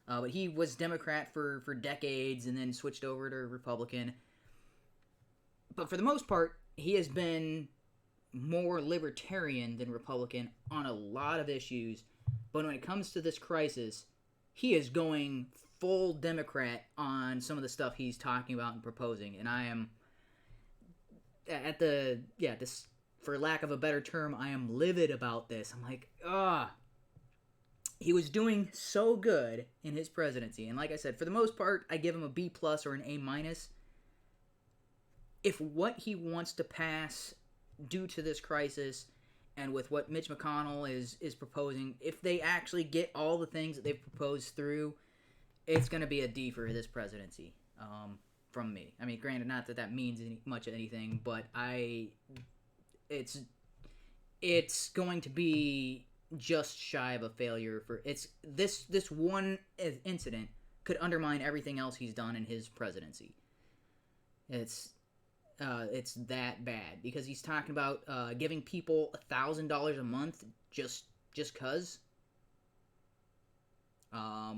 But he was Democrat for decades and then switched over to Republican. But for the most part, he has been more libertarian than Republican on a lot of issues. But when it comes to this crisis, he is going full Democrat on some of the stuff he's talking about and proposing. And I am this, for lack of a better term, I am livid about this. I'm like, he was doing so good in his presidency. And like I said, for the most part, I give him a B+ or an A-. If what he wants to pass due to this crisis and with what Mitch McConnell is proposing, if they actually get all the things that they've proposed through, it's going to be a D for this presidency from me. I mean, granted, not that means much of anything, but it's going to be just shy of a failure. For this one incident could undermine everything else he's done in his presidency. It's that bad because he's talking about giving people $1,000 a month just cause,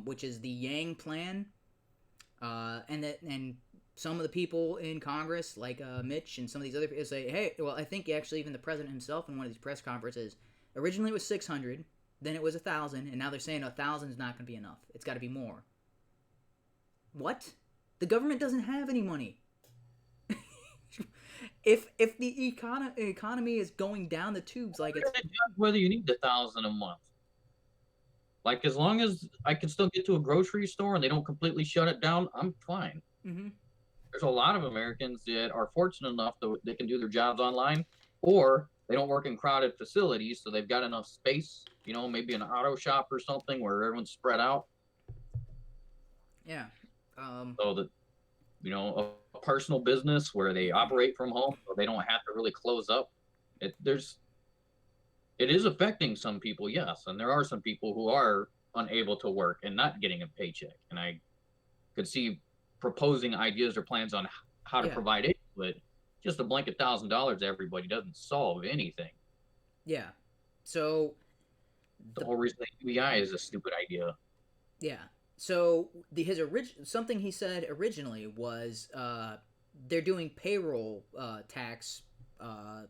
which is the Yang plan, and some of the people in Congress, like Mitch and some of these other people, say, hey, well, I think actually even the president himself in one of these press conferences, originally it was 600, then it was 1,000, and now they're saying 1,000 is not going to be enough. It's got to be more. What? The government doesn't have any money. if the economy is going down the tubes, like it's whether you need 1,000 a month. Like as long as I can still get to a grocery store and they don't completely shut it down, I'm fine. Mm-hmm. There's a lot of Americans that are fortunate enough that they can do their jobs online, or they don't work in crowded facilities, so they've got enough space. You know, maybe an auto shop or something where everyone's spread out. Yeah. So that, you know, a personal business where they operate from home, so they don't have to really close up. It is affecting some people, yes, and there are some people who are unable to work and not getting a paycheck. And I could see proposing ideas or plans on how to provide it, but just a blanket $1,000 to everybody doesn't solve anything. Yeah. So the whole reason the UBI is a stupid idea. Yeah. So something he said originally was they're doing payroll tax. I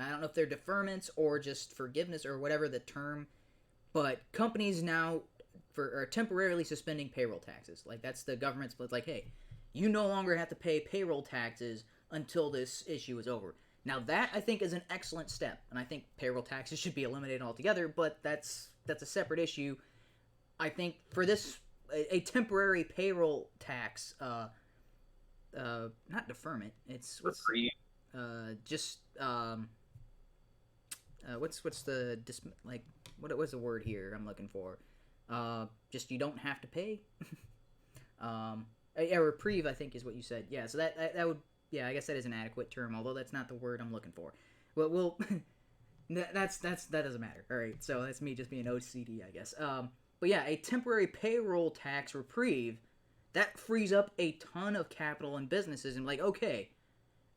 don't know if they're deferments or just forgiveness or whatever the term, but companies now are temporarily suspending payroll taxes. Like that's the government's like, hey, you no longer have to pay payroll taxes until this issue is over. Now that I think is an excellent step, and I think payroll taxes should be eliminated altogether. But that's a separate issue. I think for this, a temporary payroll tax, not deferment. It's what's the what was the word here I'm looking for? Just you don't have to pay. A reprieve, I think, is what you said. Yeah, so that would, yeah, I guess that is an adequate term, although that's not the word I'm looking for. Well, that doesn't matter. All right, so that's me just being OCD, I guess. But yeah, a temporary payroll tax reprieve, that frees up a ton of capital and businesses. And like, okay,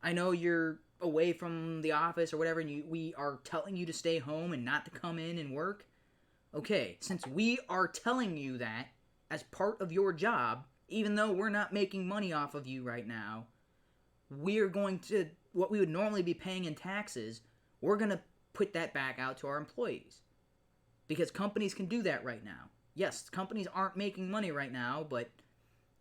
I know you're away from the office or whatever, and we are telling you to stay home and not to come in and work. Okay, since we are telling you that as part of your job, even though we're not making money off of you right now, we're going to, what we would normally be paying in taxes, we're going to put that back out to our employees. Because companies can do that right now. Yes, companies aren't making money right now,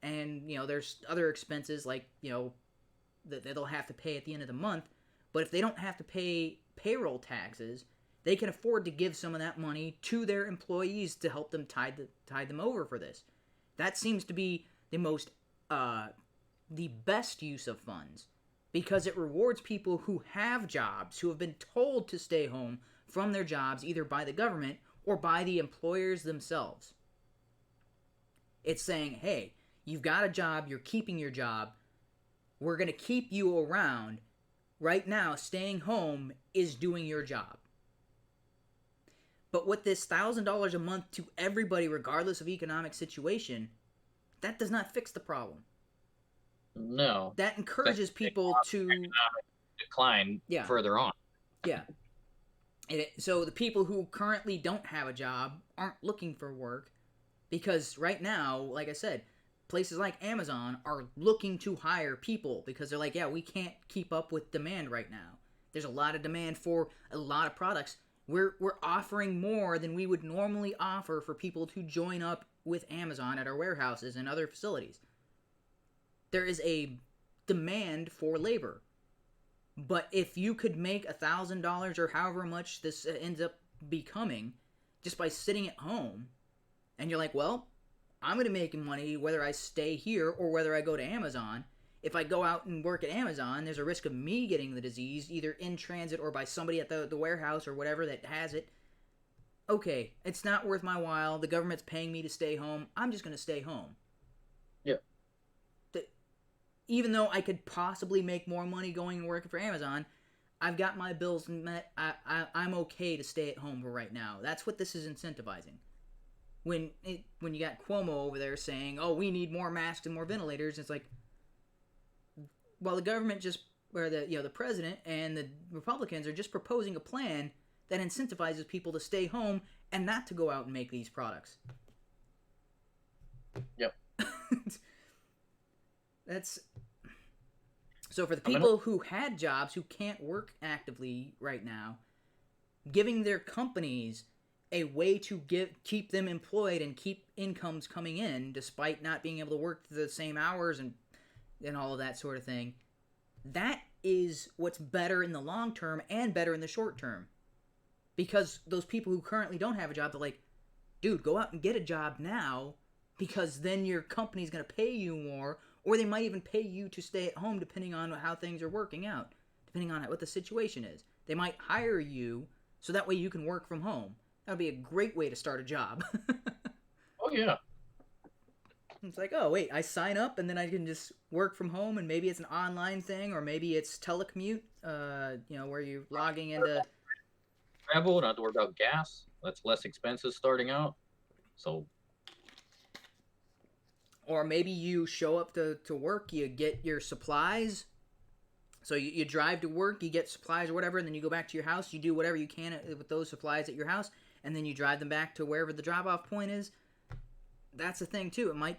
and there's other expenses like, that they'll have to pay at the end of the month. But if they don't have to pay payroll taxes, they can afford to give some of that money to their employees to help them tide them over for this. That seems to be the best use of funds, because it rewards people who have jobs, who have been told to stay home from their jobs, either by the government or by the employers themselves. It's saying, hey, you've got a job, you're keeping your job, we're going to keep you around. Right now, staying home is doing your job. But with this $1,000 a month to everybody, regardless of economic situation, that does not fix the problem. No. That encourages people to economic decline further on. Yeah. So the people who currently don't have a job aren't looking for work, because right now, like I said, places like Amazon are looking to hire people because they're like, yeah, we can't keep up with demand right now. There's a lot of demand for a lot of products. We're offering more than we would normally offer for people to join up with Amazon at our warehouses and other facilities. There is a demand for labor. But if you could make $1,000 or however much this ends up becoming just by sitting at home, and you're like, well, I'm going to make money whether I stay here or whether I go to Amazon. If I go out and work at Amazon, there's a risk of me getting the disease, either in transit or by somebody at the warehouse or whatever that has it. Okay, it's not worth my while. The government's paying me to stay home. I'm just going to stay home. Yeah. Even though I could possibly make more money going and working for Amazon, I've got my bills met. I'm okay to stay at home for right now. That's what this is incentivizing. when you got Cuomo over there saying, "Oh, we need more masks and more ventilators," it's like, well, the government just, or the president and the Republicans are just proposing a plan that incentivizes people to stay home and not to go out and make these products. Yep. That's so for the people who had jobs who can't work actively right now, giving their companies a way to keep them employed and keep incomes coming in despite not being able to work the same hours and all of that sort of thing. That is what's better in the long term and better in the short term. Because those people who currently don't have a job, they're like, dude, go out and get a job now, because then your company's going to pay you more, or they might even pay you to stay at home depending on how things are working out, depending on what the situation is. They might hire you so that way you can work from home. That would be a great way to start a job. Oh, yeah. It's like, oh, wait, I sign up and then I can just work from home, and maybe it's an online thing, or maybe it's telecommute, where you're logging into... Travel, not have to worry about gas. That's less expensive starting out. So... Or maybe you show up to work, you get your supplies. So you drive to work, you get supplies or whatever, and then you go back to your house, you do whatever you can with those supplies at your house, and then you drive them back to wherever the drop-off point is. That's a thing, too. It might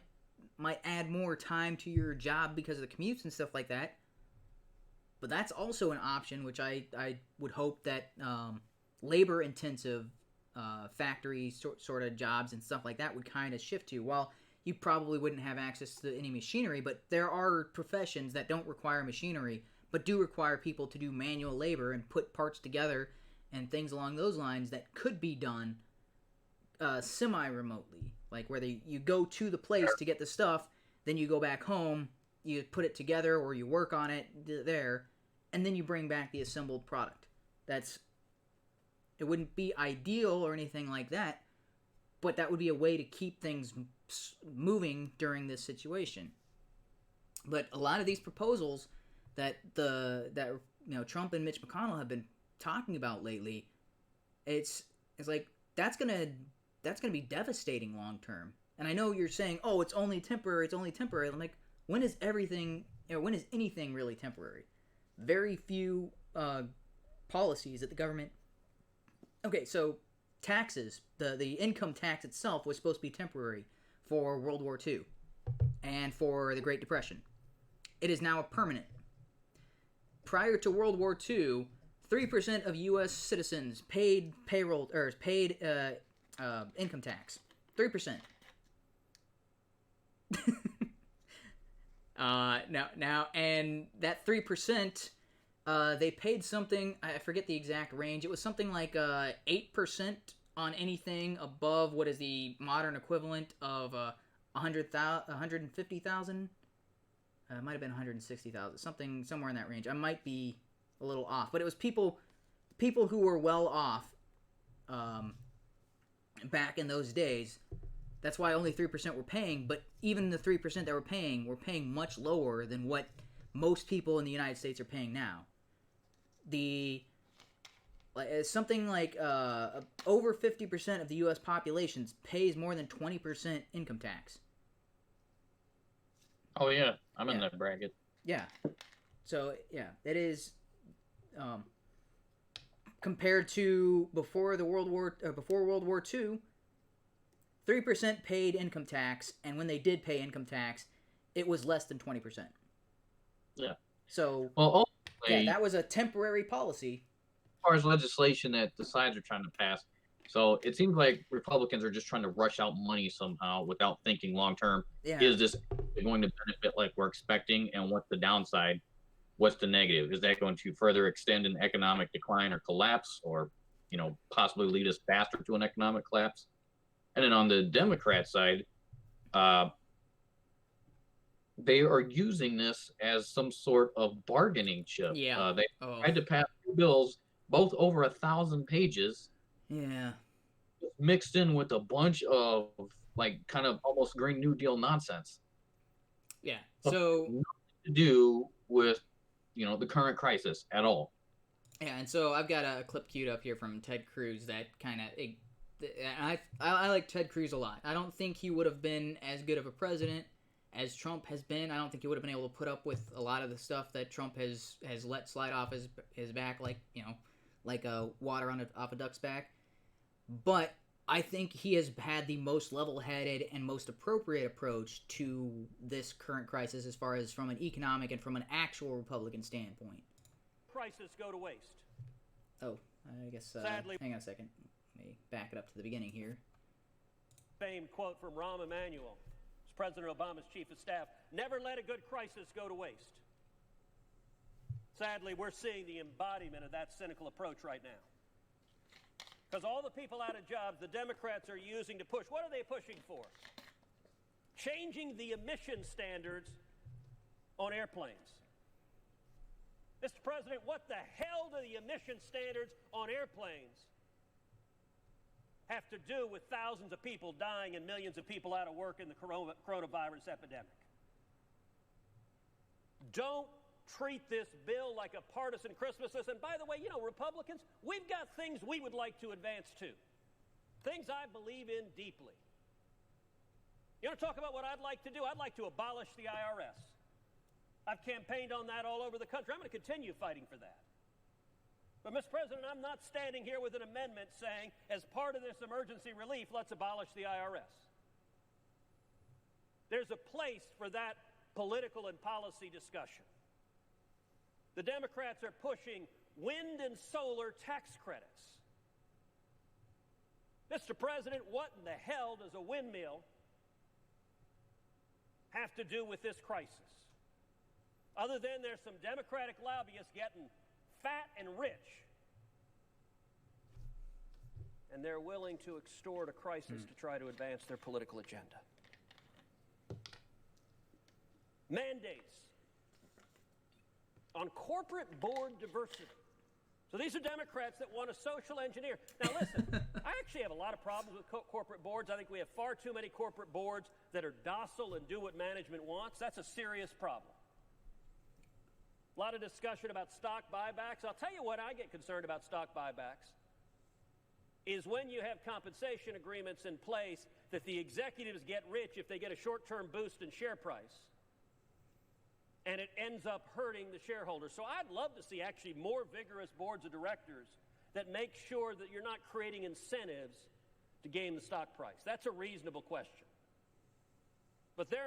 add more time to your job because of the commutes and stuff like that. But that's also an option, which I would hope that labor-intensive factory sort of jobs and stuff like that would kind of shift to. Well, you probably wouldn't have access to any machinery, but there are professions that don't require machinery, but do require people to do manual labor and put parts together and things along those lines that could be done semi-remotely. Like where you go to the place to get the stuff, then you go back home, you put it together or you work on it there, and then you bring back the assembled product. It wouldn't be ideal or anything like that, but that would be a way to keep things moving during this situation. But a lot of these proposals that Trump and Mitch McConnell have been talking about lately, it's like that's gonna be devastating long term. And I know you're saying, oh, it's only temporary. I'm like, when is anything really temporary? Very few policies that the government. Okay, so taxes, the income tax itself was supposed to be temporary for World War II and for the Great Depression. It is now permanent. Prior to World War II, 3% of U.S. citizens paid income tax. 3%. Now, and that 3%, they paid something. I forget the exact range. It was something like 8% on anything above what is the modern equivalent of 150,000. It might have been 160,000, somewhere in that range. I might be a little off, but it was people who were well off back in those days. That's why only 3% were paying, but even the 3% that were paying much lower than what most people in the United States are paying now. Something like over 50% of the U.S. population pays more than 20% income tax. Oh yeah, I'm in that bracket. Yeah, so yeah, it is compared to before World War II. 3% paid income tax, and when they did pay income tax, it was less than 20%. Yeah. So, that was a temporary policy. As far as legislation that the sides are trying to pass, so it seems like Republicans are just trying to rush out money somehow without thinking long term. Yeah. Is this going to benefit like we're expecting, and what's the downside? What's the negative? Is that going to further extend an economic decline or collapse, or possibly lead us faster to an economic collapse? And then on the Democrat side, they are using this as some sort of bargaining chip. Yeah. They tried to pass two bills, both over 1,000 pages. Yeah. Mixed in with a bunch of kind of almost Green New Deal nonsense. Yeah. So nothing to do with the current crisis at all. Yeah, and so I've got a clip queued up here from Ted Cruz that kind of I like Ted Cruz a lot. I don't think he would have been as good of a president as Trump has been. I don't think he would have been able to put up with a lot of the stuff that Trump has let slide off his back, like water off a duck's back. But I think he has had the most level-headed and most appropriate approach to this current crisis, as far as from an economic and from an actual Republican standpoint. Crisis go to waste. Oh, I guess. Sadly, hang on a second. Let me back it up to the beginning here. Famed quote from Rahm Emanuel, President Obama's chief of staff: "Never let a good crisis go to waste." Sadly, we're seeing the embodiment of that cynical approach right now. Because all the people out of jobs the Democrats are using to push, what are they pushing for? Changing the emission standards on airplanes. Mr. President, what the hell do the emission standards on airplanes have to do with thousands of people dying and millions of people out of work in the coronavirus epidemic? Don't treat this bill like a partisan Christmas list. And by the way, Republicans, we've got things we would like to advance too. Things I believe in deeply. You want to talk about what I'd like to do? I'd like to abolish the IRS. I've campaigned on that all over the country. I'm going to continue fighting for that. But, Mr. President, I'm not standing here with an amendment saying, as part of this emergency relief, let's abolish the IRS. There's a place for that political and policy discussion. The Democrats are pushing wind and solar tax credits. Mr. President, what in the hell does a windmill have to do with this crisis? Other than there's some Democratic lobbyists getting fat and rich, and they're willing to extort a crisis to try to advance their political agenda. Mandates on corporate board diversity. So these are Democrats that want to social engineer. Now listen, I actually have a lot of problems with corporate boards. I think we have far too many corporate boards that are docile and do what management wants. That's a serious problem. A lot of discussion about stock buybacks. I'll tell you what I get concerned about stock buybacks is when you have compensation agreements in place that the executives get rich if they get a short-term boost in share price, and it ends up hurting the shareholders. So I'd love to see actually more vigorous boards of directors that make sure that you're not creating incentives to gain the stock price. That's a reasonable question. But they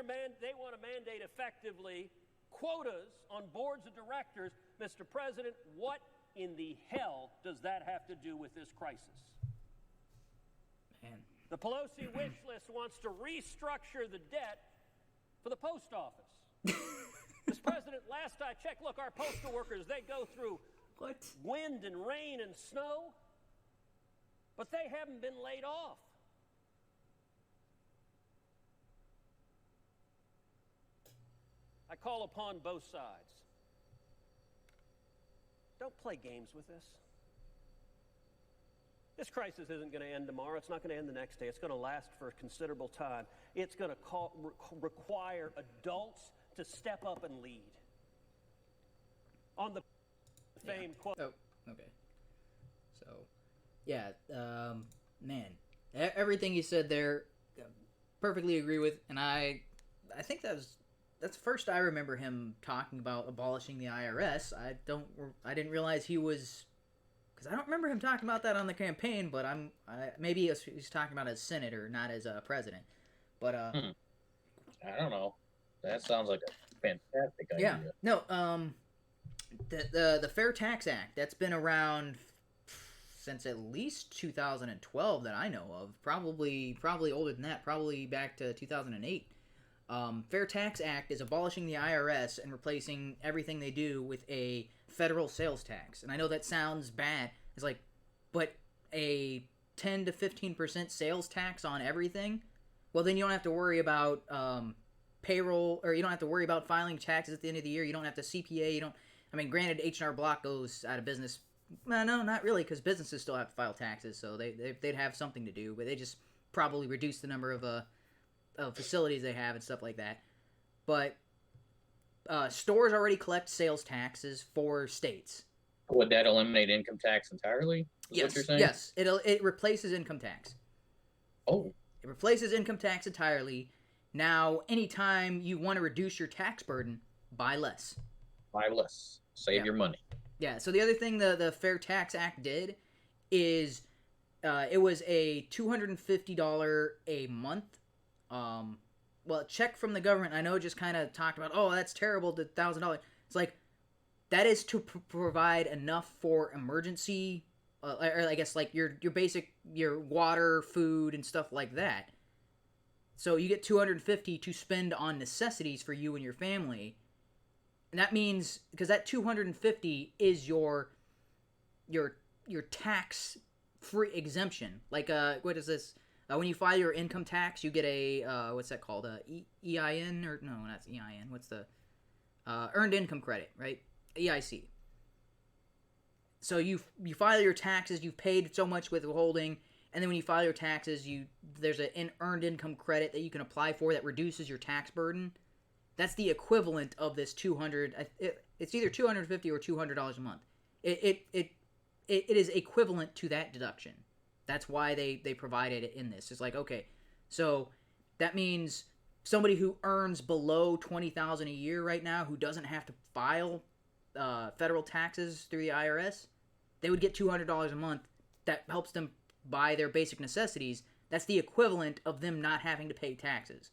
want to mandate effectively quotas on boards of directors. Mr. President, what in the hell does that have to do with this crisis? Man. The Pelosi wish list wants to restructure the debt for the post office. Mr. President, last I checked, look, our postal workers, they go through wind and rain and snow, but they haven't been laid off. I call upon both sides. Don't play games with this. This crisis isn't going to end tomorrow. It's not going to end the next day. It's going to last for a considerable time. It's going to require adults to step up and lead. On the famed quote. Oh, okay. So, yeah, man, everything you said there, perfectly agree with, and I think that's the first I remember him talking about abolishing the IRS. I didn't realize he was, because I don't remember him talking about that on the campaign, but maybe he's talking about as senator, not as president. But I don't know. That sounds like a fantastic idea. Yeah. No, the Fair Tax Act, that's been around since at least 2012 that I know of. Probably older than that, probably back to 2008. Fair Tax Act is abolishing the IRS and replacing everything they do with a federal sales tax. And I know that sounds bad. It's like, but a 10 to 15% sales tax on everything? Well, then you don't have to worry about payroll, or you don't have to worry about filing taxes at the end of the year. You don't have to CPA. Granted, H&R Block goes out of business. No, not really, because businesses still have to file taxes, so they'd have something to do, but they just probably reduce the number of facilities they have and stuff like that. But stores already collect sales taxes for states. Would that eliminate income tax entirely? Yes, what you're saying? yes. It replaces income tax. Oh, It replaces income tax entirely. Now, anytime you want to reduce your tax burden, buy less. buy less. Save your money. Yeah, so the other thing the Fair Tax Act did is it was a $250 a month check from the government. I know just kind of talked about, oh, that's terrible, the $1,000. It's like, that is to provide enough for emergency, or I guess like your basic, your water, food, and stuff like that. So you get $250 to spend on necessities for you and your family. And that means, because that $250 is your tax free exemption. Like, what is this? When you file your income tax, you get a what's that called? EIN, or no, not EIN. What's the earned income credit, right? EIC. So you file your taxes. You've paid so much withholding, and then when you file your taxes, there's an earned income credit that you can apply for that reduces your tax burden. That's the equivalent of this $200. It's either $250 or $200 a month. It is equivalent to that deduction. That's why they provided it in this. It's like, okay, so that means somebody who earns below $20,000 a year right now, who doesn't have to file federal taxes through the IRS, they would get $200 a month. That helps them buy their basic necessities. That's the equivalent of them not having to pay taxes.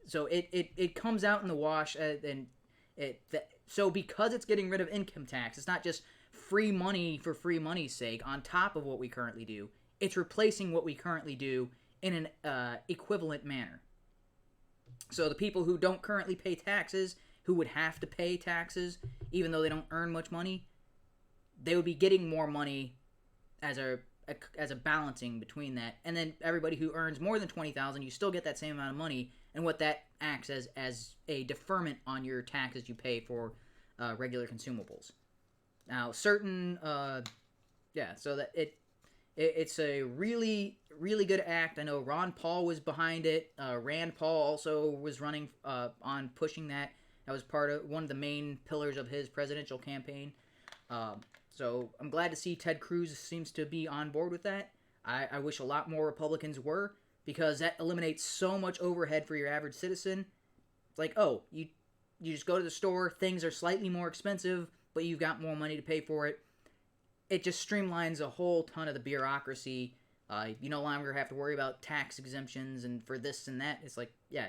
So it comes out in the wash, so because it's getting rid of income tax, it's not just free money for free money's sake on top of what we currently do. It's replacing what we currently do in an equivalent manner. So the people who don't currently pay taxes, who would have to pay taxes even though they don't earn much money, they would be getting more money as a balancing between that. And then everybody who earns more than $20,000, you still get that same amount of money, and what that acts as a deferment on your taxes you pay for regular consumables. Now, certain, so that it's a really, really good act. I know Ron Paul was behind it. Rand Paul also was running on pushing that. That was part of one of the main pillars of his presidential campaign. So I'm glad to see Ted Cruz seems to be on board with that. I wish a lot more Republicans were, because that eliminates so much overhead for your average citizen. It's like, oh, you just go to the store, things are slightly more expensive, but you've got more money to pay for it. It just streamlines a whole ton of the bureaucracy. You no longer have to worry about tax exemptions and for this and that. It's like, yeah,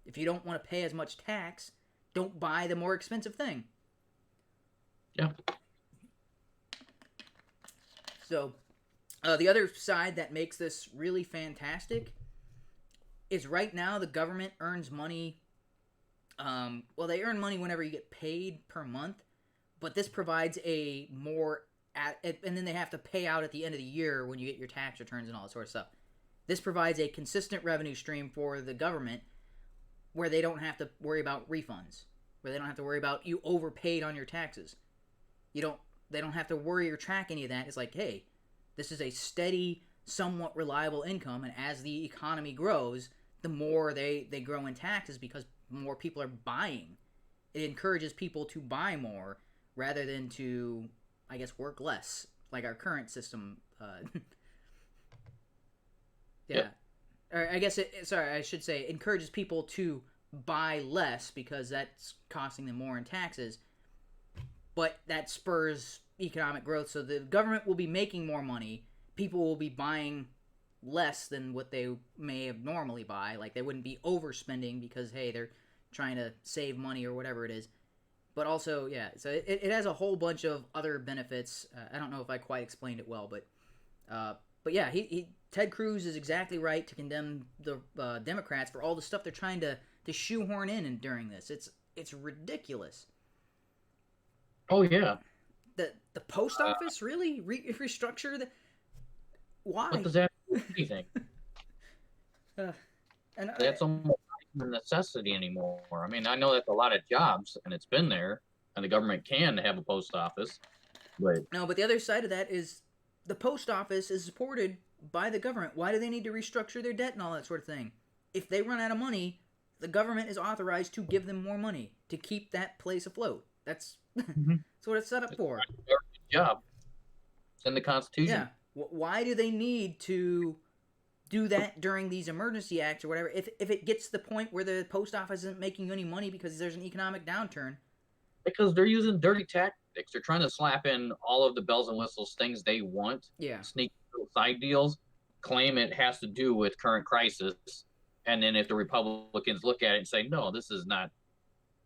if you don't want to pay as much tax, don't buy the more expensive thing. Yeah. So, the other side that makes this really fantastic is right now the government earns money. They earn money whenever you get paid per month, but this provides and then they have to pay out at the end of the year when you get your tax returns and all that sort of stuff. This provides a consistent revenue stream for the government where they don't have to worry about refunds, where they don't have to worry about you overpaid on your taxes. They don't have to worry or track any of that. It's like, hey, this is a steady, somewhat reliable income, and as the economy grows, the more they grow in taxes because more people are buying. It encourages people to buy more rather than to, I guess, work less, like our current system. Yeah. Or I guess I should say it encourages people to buy less because that's costing them more in taxes. But that spurs economic growth, so the government will be making more money. People will be buying less than what they may have normally buy. Like, they wouldn't be overspending because, hey, they're trying to save money or whatever it is. But also, yeah, so it has a whole bunch of other benefits. I don't know if I quite explained it well, but yeah, Ted Cruz is exactly right to condemn the Democrats for all the stuff they're trying to shoehorn in during this. It's ridiculous. Oh, yeah. The post office really restructure the... Why? What does that do anything? That's almost not a necessity anymore. I mean, I know that's a lot of jobs, and it's been there, and the government can have a post office. But no, but the other side of that is the post office is supported by the government. Why do they need to restructure their debt and all that sort of thing? If they run out of money, the government is authorized to give them more money to keep that place afloat. That's what it's set up for. Job. It's in the Constitution. Yeah, Why do they need to do that during these emergency acts or whatever? If it gets to the point where the post office isn't making any money because there's an economic downturn. Because they're using dirty tactics. They're trying to slap in all of the bells and whistles, things they want, Yeah. sneak little side deals, claim it has to do with current crisis, and then if the Republicans look at it and say, no, this is not.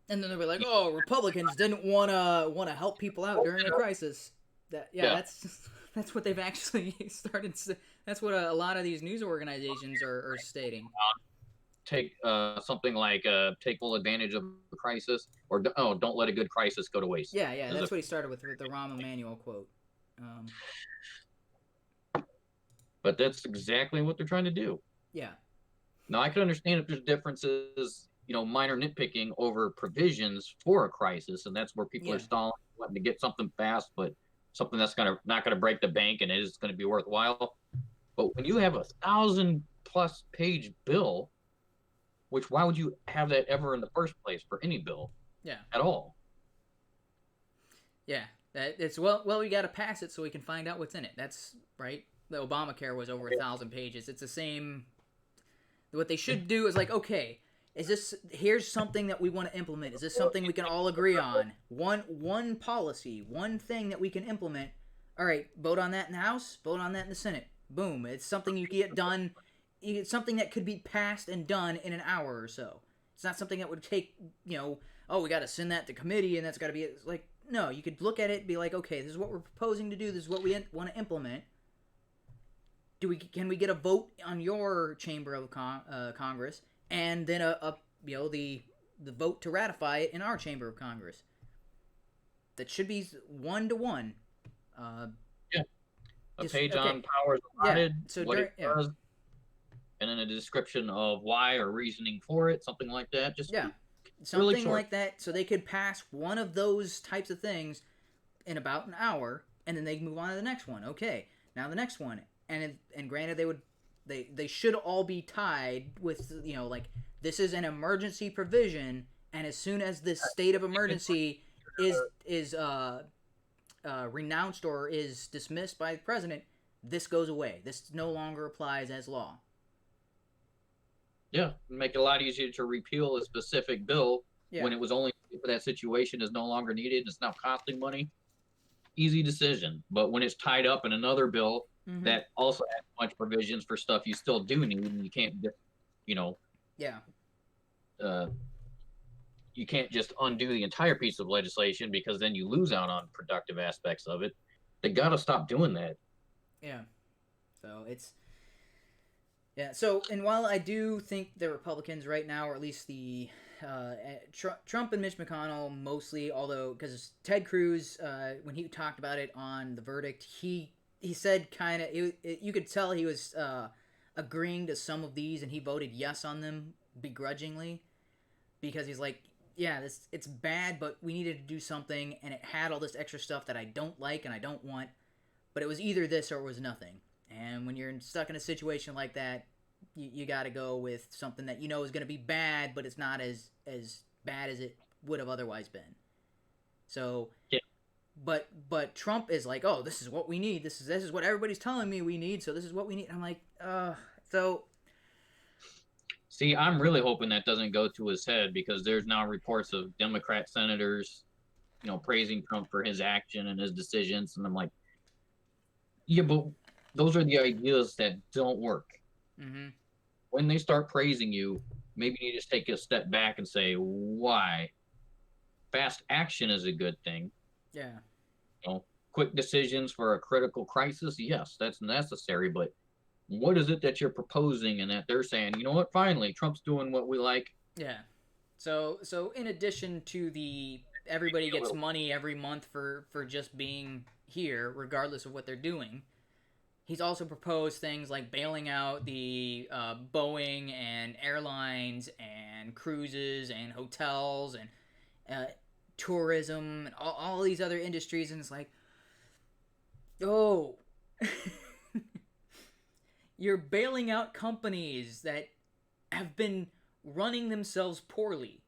And then they'll be like, "Oh, Republicans didn't wanna help people out during a crisis." Yeah. That's what they've actually started. That's what a lot of these news organizations are stating. Take something like take full advantage of the crisis, or don't let a good crisis go to waste. Yeah, that's what he started with the Rahm Emanuel quote. But that's exactly what they're trying to do. Yeah. Now, I can understand if there's differences, minor nitpicking over provisions for a crisis, and that's where people are stalling, wanting to get something fast, but something that's not gonna break the bank and it is going to be worthwhile. But when you have 1,000+ page bill, which why would you have that ever in the first place for any bill? Yeah. At all. Yeah. It's we got to pass it so we can find out what's in it. That's right. The Obamacare was over 1,000 pages. It's the same. What they should do is like, okay, here's something that we want to implement. Is this something we can all agree on? One policy, one thing that we can implement. All right, vote on that in the House, vote on that in the Senate. Boom. It's something you can get done. It's something that could be passed and done in an hour or so. It's not something that would take, we got to send that to committee and that's got to be like, no, you could look at it and be like, okay, this is what we're proposing to do. This is what we want to implement. Can we get a vote on your chamber of Congress and then the vote to ratify it in our chamber of Congress? That should be 1-to-1. A page on powers allotted, so what it does, and then a description of why or reasoning for it, something like that. Just something really short. like that, so they could pass one of those types of things in about an hour, and then they can move on to the next one. Okay, now the next one, and granted, they should all be tied with like this is an emergency provision, and as soon as this state of emergency is renounced or is dismissed by the president, this goes away. This no longer applies as law. Yeah, make it a lot easier to repeal a specific bill when it was only for that situation is no longer needed. It's now costing money. Easy decision. But when it's tied up in another bill that also has a bunch of provisions for stuff you still do need, and you can't, you can't just undo the entire piece of legislation because then you lose out on productive aspects of it. They got to stop doing that. Yeah. So it's... Yeah, so, and while I do think the Republicans right now, or at least the Trump and Mitch McConnell mostly, although, because Ted Cruz, when he talked about it on the verdict, he said kind of, you could tell he was agreeing to some of these, and he voted yes on them begrudgingly, because he's like, yeah, it's bad, but we needed to do something, and it had all this extra stuff that I don't like and I don't want, but it was either this or it was nothing. And when you're stuck in a situation like that, you got to go with something that is going to be bad, but it's not as bad as it would have otherwise been. So, but Trump is like, oh, this is what we need. This is what everybody's telling me we need. So this is what we need. I'm like, so. See, I'm really hoping that doesn't go to his head, because there's now reports of Democrat senators, praising Trump for his action and his decisions, and I'm like, yeah, but those are the ideas that don't work. Mm-hmm. When they start praising you, maybe you just take a step back and say, why? Fast action is a good thing. Yeah. Quick decisions for a critical crisis, yes, that's necessary, but what is it that you're proposing and that they're saying, you know what, finally, Trump's doing what we like? Yeah. So in addition to the everybody gets money every month for just being here, regardless of what they're doing, he's also proposed things like bailing out the Boeing and airlines and cruises and hotels and tourism and all these other industries. And it's like, oh, you're bailing out companies that have been running themselves poorly.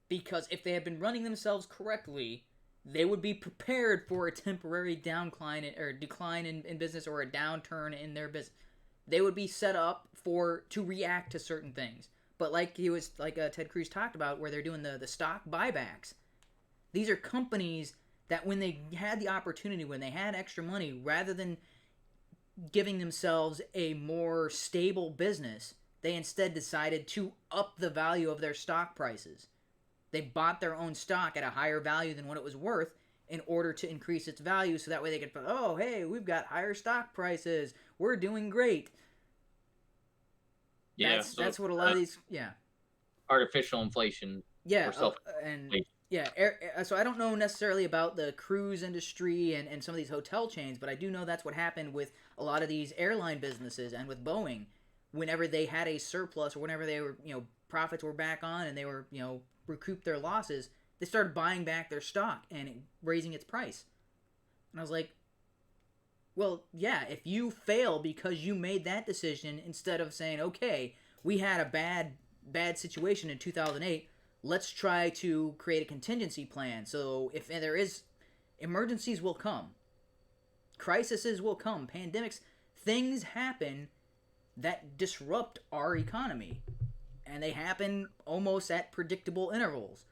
Because if they had been running themselves correctly, they would be prepared for a temporary decline in business or a downturn in their business. They would be set up to react to certain things. But like Ted Cruz talked about, where they're doing the stock buybacks, these are companies that when they had the opportunity, when they had extra money, rather than giving themselves a more stable business, they instead decided to up the value of their stock prices. They bought their own stock at a higher value than what it was worth in order to increase its value, so that way they could, oh, hey, we've got higher stock prices. We're doing great. Yeah, that's what a lot of these, artificial inflation. Yeah, so I don't know necessarily about the cruise industry and some of these hotel chains, but I do know that's what happened with a lot of these airline businesses and with Boeing. Whenever they had a surplus or whenever they were, profits were back on and they were, recouped their losses, they started buying back their stock and raising its price. And I was like, well, yeah, if you fail because you made that decision instead of saying, okay, we had a bad situation in 2008, let's try to create a contingency plan. So if there is, emergencies will come. Crises will come. Pandemics, things happen that disrupt our economy. And they happen almost at predictable intervals.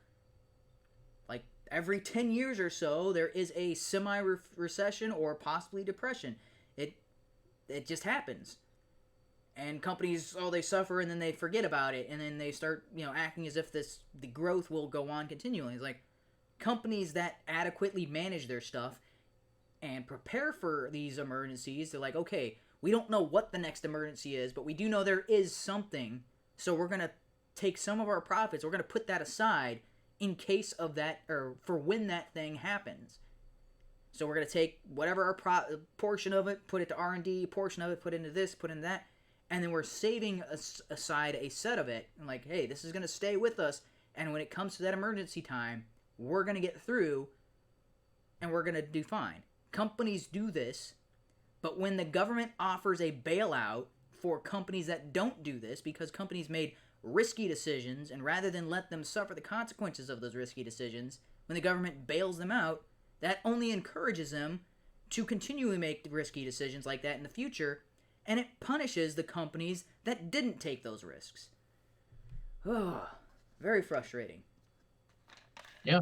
Like every 10 years or so, there is a semi-recession or possibly depression. It just happens. And companies, they suffer and then they forget about it. And then they start, acting as if the growth will go on continually. It's like companies that adequately manage their stuff and prepare for these emergencies, they're like, okay, we don't know what the next emergency is, but we do know there is something. So we're going to take some of our profits, we're going to put that aside in case of that, or for when that thing happens. So we're going to take whatever our portion of it, put it to R&D, portion of it, put into this, put into that, and then we're saving aside a set of it. And like, hey, this is going to stay with us, and when it comes to that emergency time, we're going to get through, and we're going to do fine. Companies do this, but when the government offers a bailout for companies that don't do this, because companies made risky decisions, and rather than let them suffer the consequences of those risky decisions, when the government bails them out, that only encourages them to continually make risky decisions like that in the future, and it punishes the companies that didn't take those risks. Oh, very frustrating. Yeah.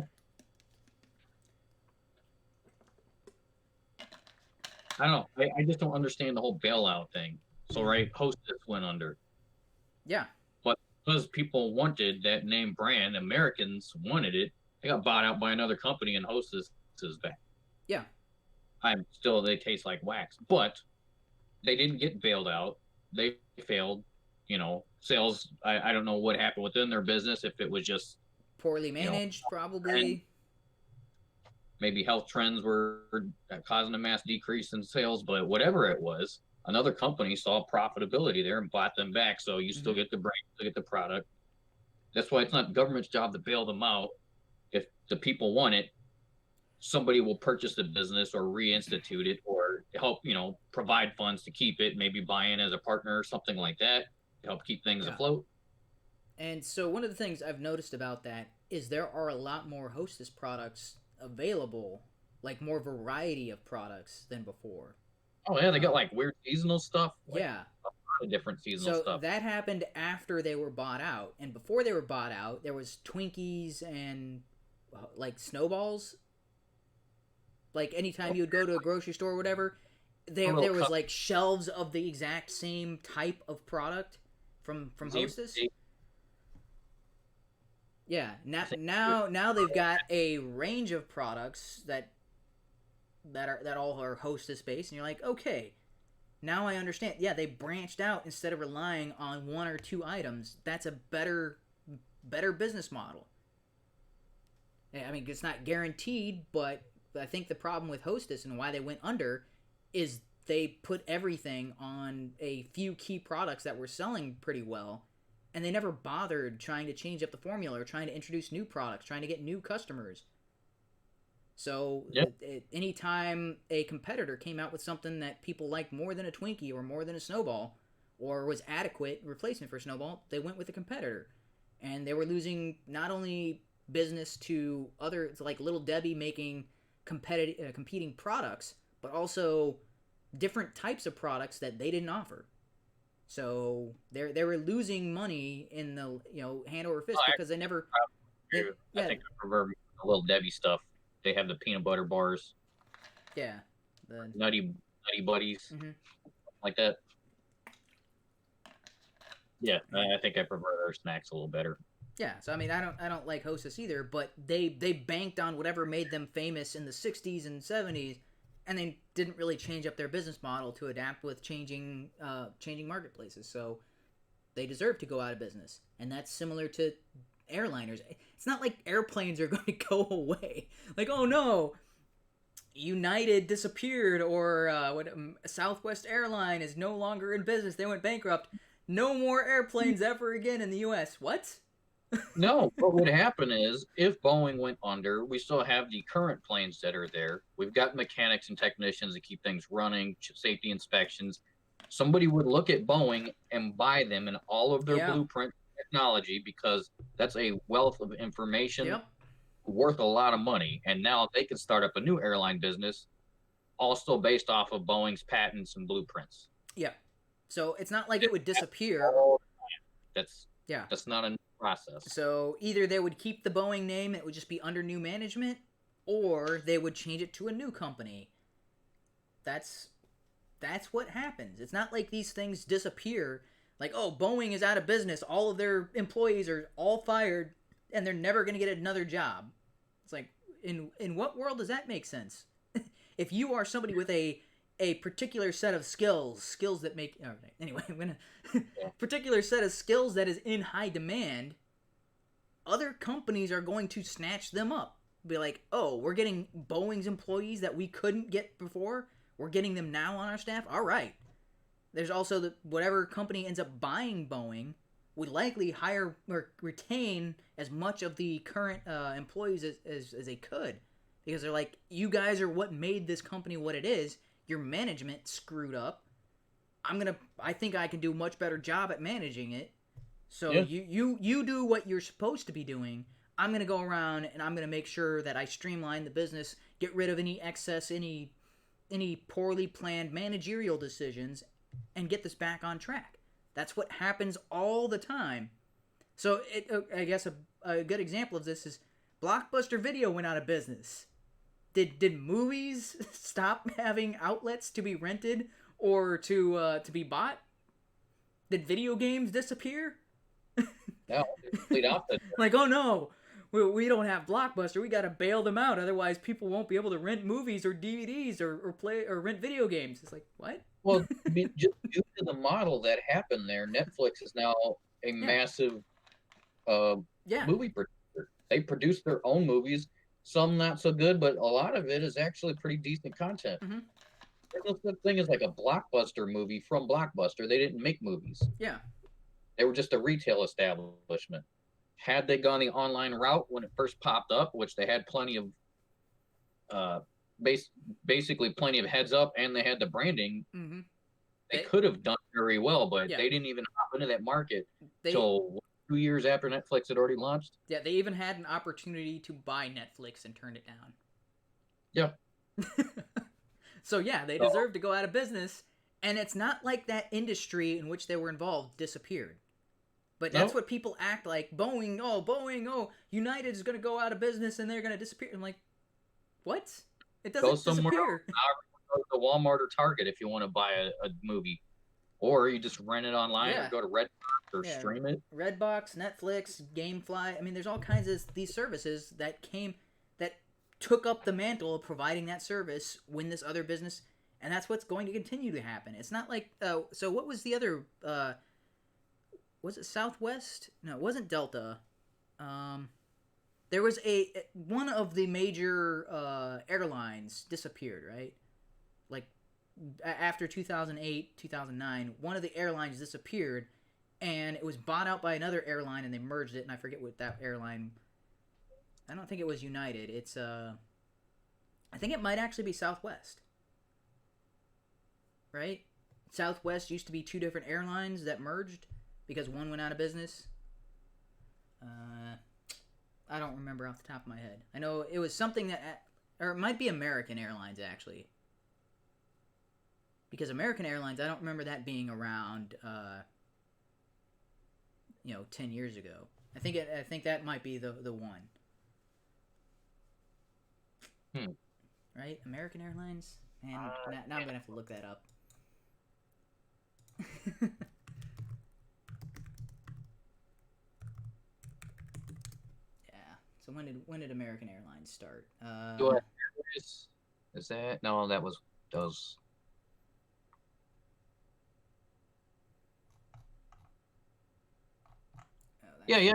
I don't know. I just don't understand the whole bailout thing. So, right, Hostess went under. Yeah. But because people wanted that name brand, Americans wanted it, they got bought out by another company and Hostess is back. Yeah. They taste like wax. But they didn't get bailed out. They failed. Sales, I don't know what happened within their business, if it was just poorly managed, probably. Maybe health trends were causing a mass decrease in sales, but whatever it was, another company saw profitability there and bought them back. So you still get the brand, still get the product. That's why it's not government's job to bail them out. If the people want it, somebody will purchase the business or reinstitute it or help, provide funds to keep it, maybe buy in as a partner or something like that to help keep things afloat. And so one of the things I've noticed about that is there are a lot more Hostess products available, like more variety of products than before. Oh yeah, they got like weird seasonal stuff. Yeah, a lot of different seasonal stuff. So that happened after they were bought out, and before they were bought out, there was Twinkies and like Snowballs. Like anytime you would go to a grocery store or whatever, there was like shelves of the exact same type of product from Hostess. Yeah, now they've got a range of products that all are Hostess based, and you're like, okay, now I understand. Yeah, they branched out instead of relying on one or two items. That's a better business model. I mean, it's not guaranteed, but I think the problem with Hostess and why they went under is they put everything on a few key products that were selling pretty well. And they never bothered trying to change up the formula or trying to introduce new products, trying to get new customers. So anytime a competitor came out with something that people liked more than a Twinkie or more than a Snowball or was adequate replacement for Snowball, they went with a competitor. And they were losing not only business to other, like Little Debbie making competing products, but also different types of products that they didn't offer. So they were losing money in the hand over fist because they never. I think I prefer the Little Debbie stuff. They have the peanut butter bars. Yeah. The nutty buddies, like that. Yeah, I think I prefer their snacks a little better. Yeah, so I mean, I don't like Hostess either, but they banked on whatever made them famous in the 60s and 70s, and they didn't really change up their business model to adapt with changing marketplaces. So they deserve to go out of business, and that's similar to airliners. It's not like airplanes are going to go away. Like, oh no, United disappeared, or Southwest Airline is no longer in business. They went bankrupt. No more airplanes ever again in the U.S. What? No, what would happen is if Boeing went under, we still have the current planes that are there. We've got mechanics and technicians to keep things running, safety inspections. Somebody would look at Boeing and buy them and all of their blueprint technology, because that's a wealth of information worth a lot of money. And now they can start up a new airline business, all still based off of Boeing's patents and blueprints. Yeah. So it's not like it would disappear. That's not a process. So either they would keep the Boeing name, it would just be under new management, or they would change it to a new company. That's what happens. It's not like these things disappear. Like, oh, Boeing is out of business, all of their employees are all fired, and they're never going to get another job. It's like, in what world does that make sense? If you are somebody with a particular set of skills that make... Okay, anyway, I'm going to... particular set of skills that is in high demand, other companies are going to snatch them up. Be like, oh, we're getting Boeing's employees that we couldn't get before. We're getting them now on our staff. All right. There's also whatever company ends up buying Boeing would likely hire or retain as much of the current employees as they could. Because they're like, you guys are what made this company what it is. Your management screwed up. I think I can do a much better job at managing it. So you do what you're supposed to be doing. I'm going to go around and I'm going to make sure that I streamline the business, get rid of any excess, any poorly planned managerial decisions, and get this back on track. That's what happens all the time. So I guess a good example of this is Blockbuster Video went out of business. Did movies stop having outlets to be rented or to be bought? Did video games disappear? No, complete opposite. Like, oh no, we don't have Blockbuster. We got to bail them out, otherwise people won't be able to rent movies or DVDs or play or rent video games. It's like, what? Well, I mean, just due to the model that happened there, Netflix is now a massive movie producer. They produce their own movies. Some not so good, but a lot of it is actually pretty decent content. Mm-hmm. There's no such thing as like a Blockbuster movie from Blockbuster. They didn't make movies. Yeah. They were just a retail establishment. Had they gone the online route when it first popped up, which they had plenty of, basically plenty of heads up, and they had the branding, they could have done very well, but they didn't even hop into that market until 2 years after Netflix had already launched. Yeah, they even had an opportunity to buy Netflix and turn it down. Yeah. So yeah, they deserve to go out of business, and it's not like that industry in which they were involved disappeared. But that's what people act like. Boeing, United is going to go out of business and they're going to disappear. I'm like, what? It doesn't disappear. Go to Walmart or Target if you want to buy a movie. Or you just rent it online or go to Redbox or stream it. Redbox, Netflix, Gamefly. I mean, there's all kinds of these services that took up the mantle of providing that service when this other business, and that's what's going to continue to happen. It's not like, so what was the other, was it Southwest? No, it wasn't Delta. There was one of the major airlines disappeared, right? Like, after 2008, 2009, one of the airlines disappeared, and it was bought out by another airline, and they merged it, and I forget what that airline... I don't think it was United. It's, I think it might actually be Southwest. Right? Southwest used to be two different airlines that merged because one went out of business. I don't remember off the top of my head. I know it was something that, or it might be American Airlines actually, because American Airlines, I don't remember that being around, 10 years ago. I think that might be the one. Right? American Airlines? Man, now I'm gonna have to look that up. Yeah. So when did American Airlines start? Is that no? That was those. Yeah.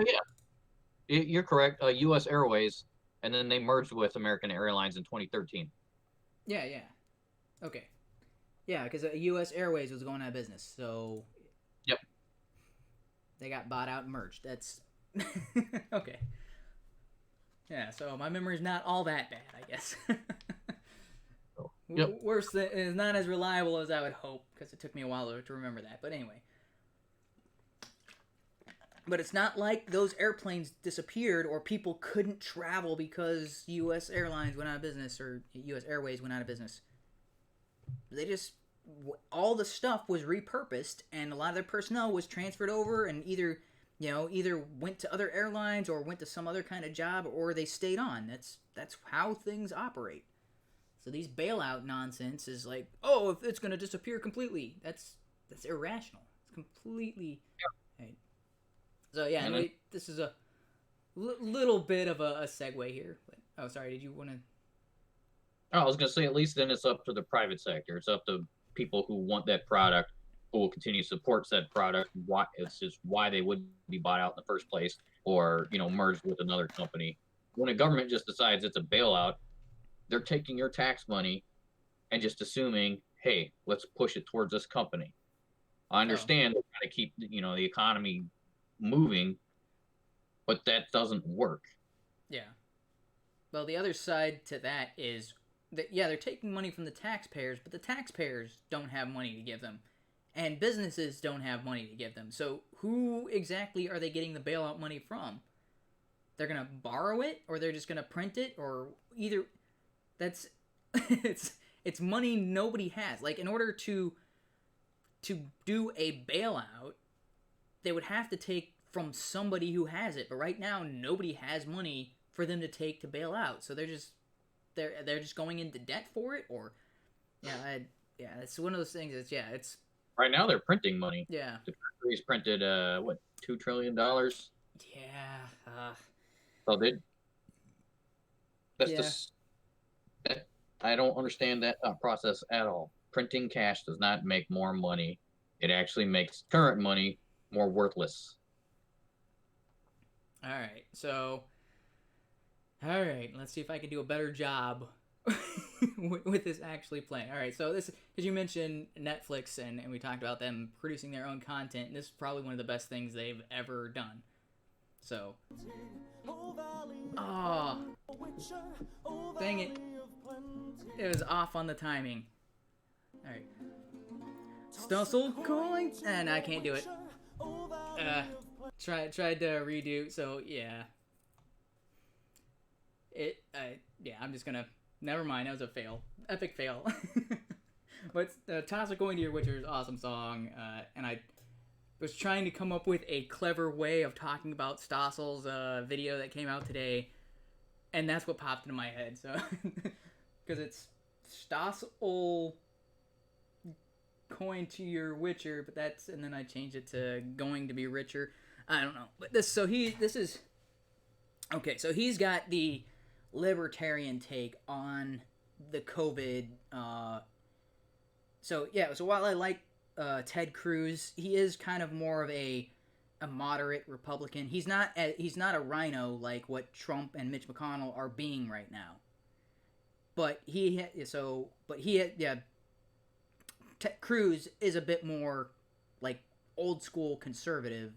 You're correct. U.S. Airways, and then they merged with American Airlines in 2013. Yeah. Okay. Yeah, because U.S. Airways was going out of business, so. Yep. They got bought out and merged. That's okay. Yeah, so my memory's not all that bad, I guess. Yep. Worse than it's not as reliable as I would hope, because it took me a while to remember that. But anyway. But it's not like those airplanes disappeared or people couldn't travel because U.S. Airlines went out of business or U.S. Airways went out of business. They just, all the stuff was repurposed and a lot of their personnel was transferred over and either went to other airlines or went to some other kind of job or they stayed on. That's how things operate. So these bailout nonsense is like, oh, if it's going to disappear completely. That's irrational. It's completely... Right. So yeah, anyway, this is a little bit of a segue here. But, oh, sorry, did you want to... I was going to say, at least then it's up to the private sector. It's up to people who want that product, who will continue to support said product. It's just why they would be bought out in the first place or, merged with another company. When a government just decides it's a bailout, they're taking your tax money and just assuming, hey, let's push it towards this company. I understand they're trying to keep, the economy moving, but that doesn't work. Yeah. Well, the other side to that is that, yeah, they're taking money from the taxpayers, but the taxpayers don't have money to give them. And businesses don't have money to give them. So who exactly are they getting the bailout money from? They're going to borrow it, or they're just going to print it, or either... That's... it's money nobody has. Like, in order to do a bailout, they would have to take from somebody who has it. But right now, nobody has money for them to take to bail out. So they're just going into debt for it, or it's one of those things. It's right now they're printing money. Yeah, the Treasury's printed $2 trillion. Yeah. So that's I don't understand that process at all. Printing cash does not make more money. It actually makes current money more worthless. All right, let's see if I can do a better job with this actually playing. All right, so this, because you mentioned Netflix and we talked about them producing their own content, and this is probably one of the best things they've ever done. So, dang it. It was off on the timing. All right. Stoss Goin, and I can't do it. Tried to redo, so yeah. I'm just gonna, never mind, that was a fail. Epic fail. But Toss of Going to Your Witcher's awesome song, and I was trying to come up with a clever way of talking about Stossel's video that came out today, and that's what popped into my head, so, because it's Stossel Coin to Your Witcher, but that's, and then I changed it to Going to Be Richer. I don't know, but so he's got the libertarian take on the COVID. So while I like Ted Cruz, he is kind of more of a moderate Republican. He's not a RINO like what Trump and Mitch McConnell are being right now. Ted Cruz is a bit more like old school conservative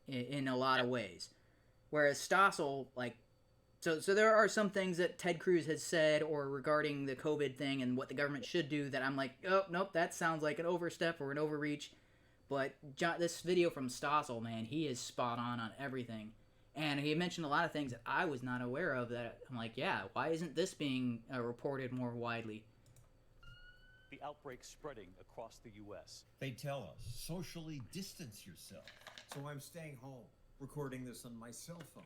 in a lot of ways, whereas Stossel, like, so there are some things that Ted Cruz has said or regarding the COVID thing and what the government should do that I'm like, oh nope, that sounds like an overstep or an overreach. But this video from Stossel, man, he is spot on everything, And he mentioned a lot of things that I was not aware of that I'm like, yeah, why isn't this being reported more widely? The outbreak spreading across the U.S. They tell us, socially distance yourself. So I'm staying home, recording this on my cell phone.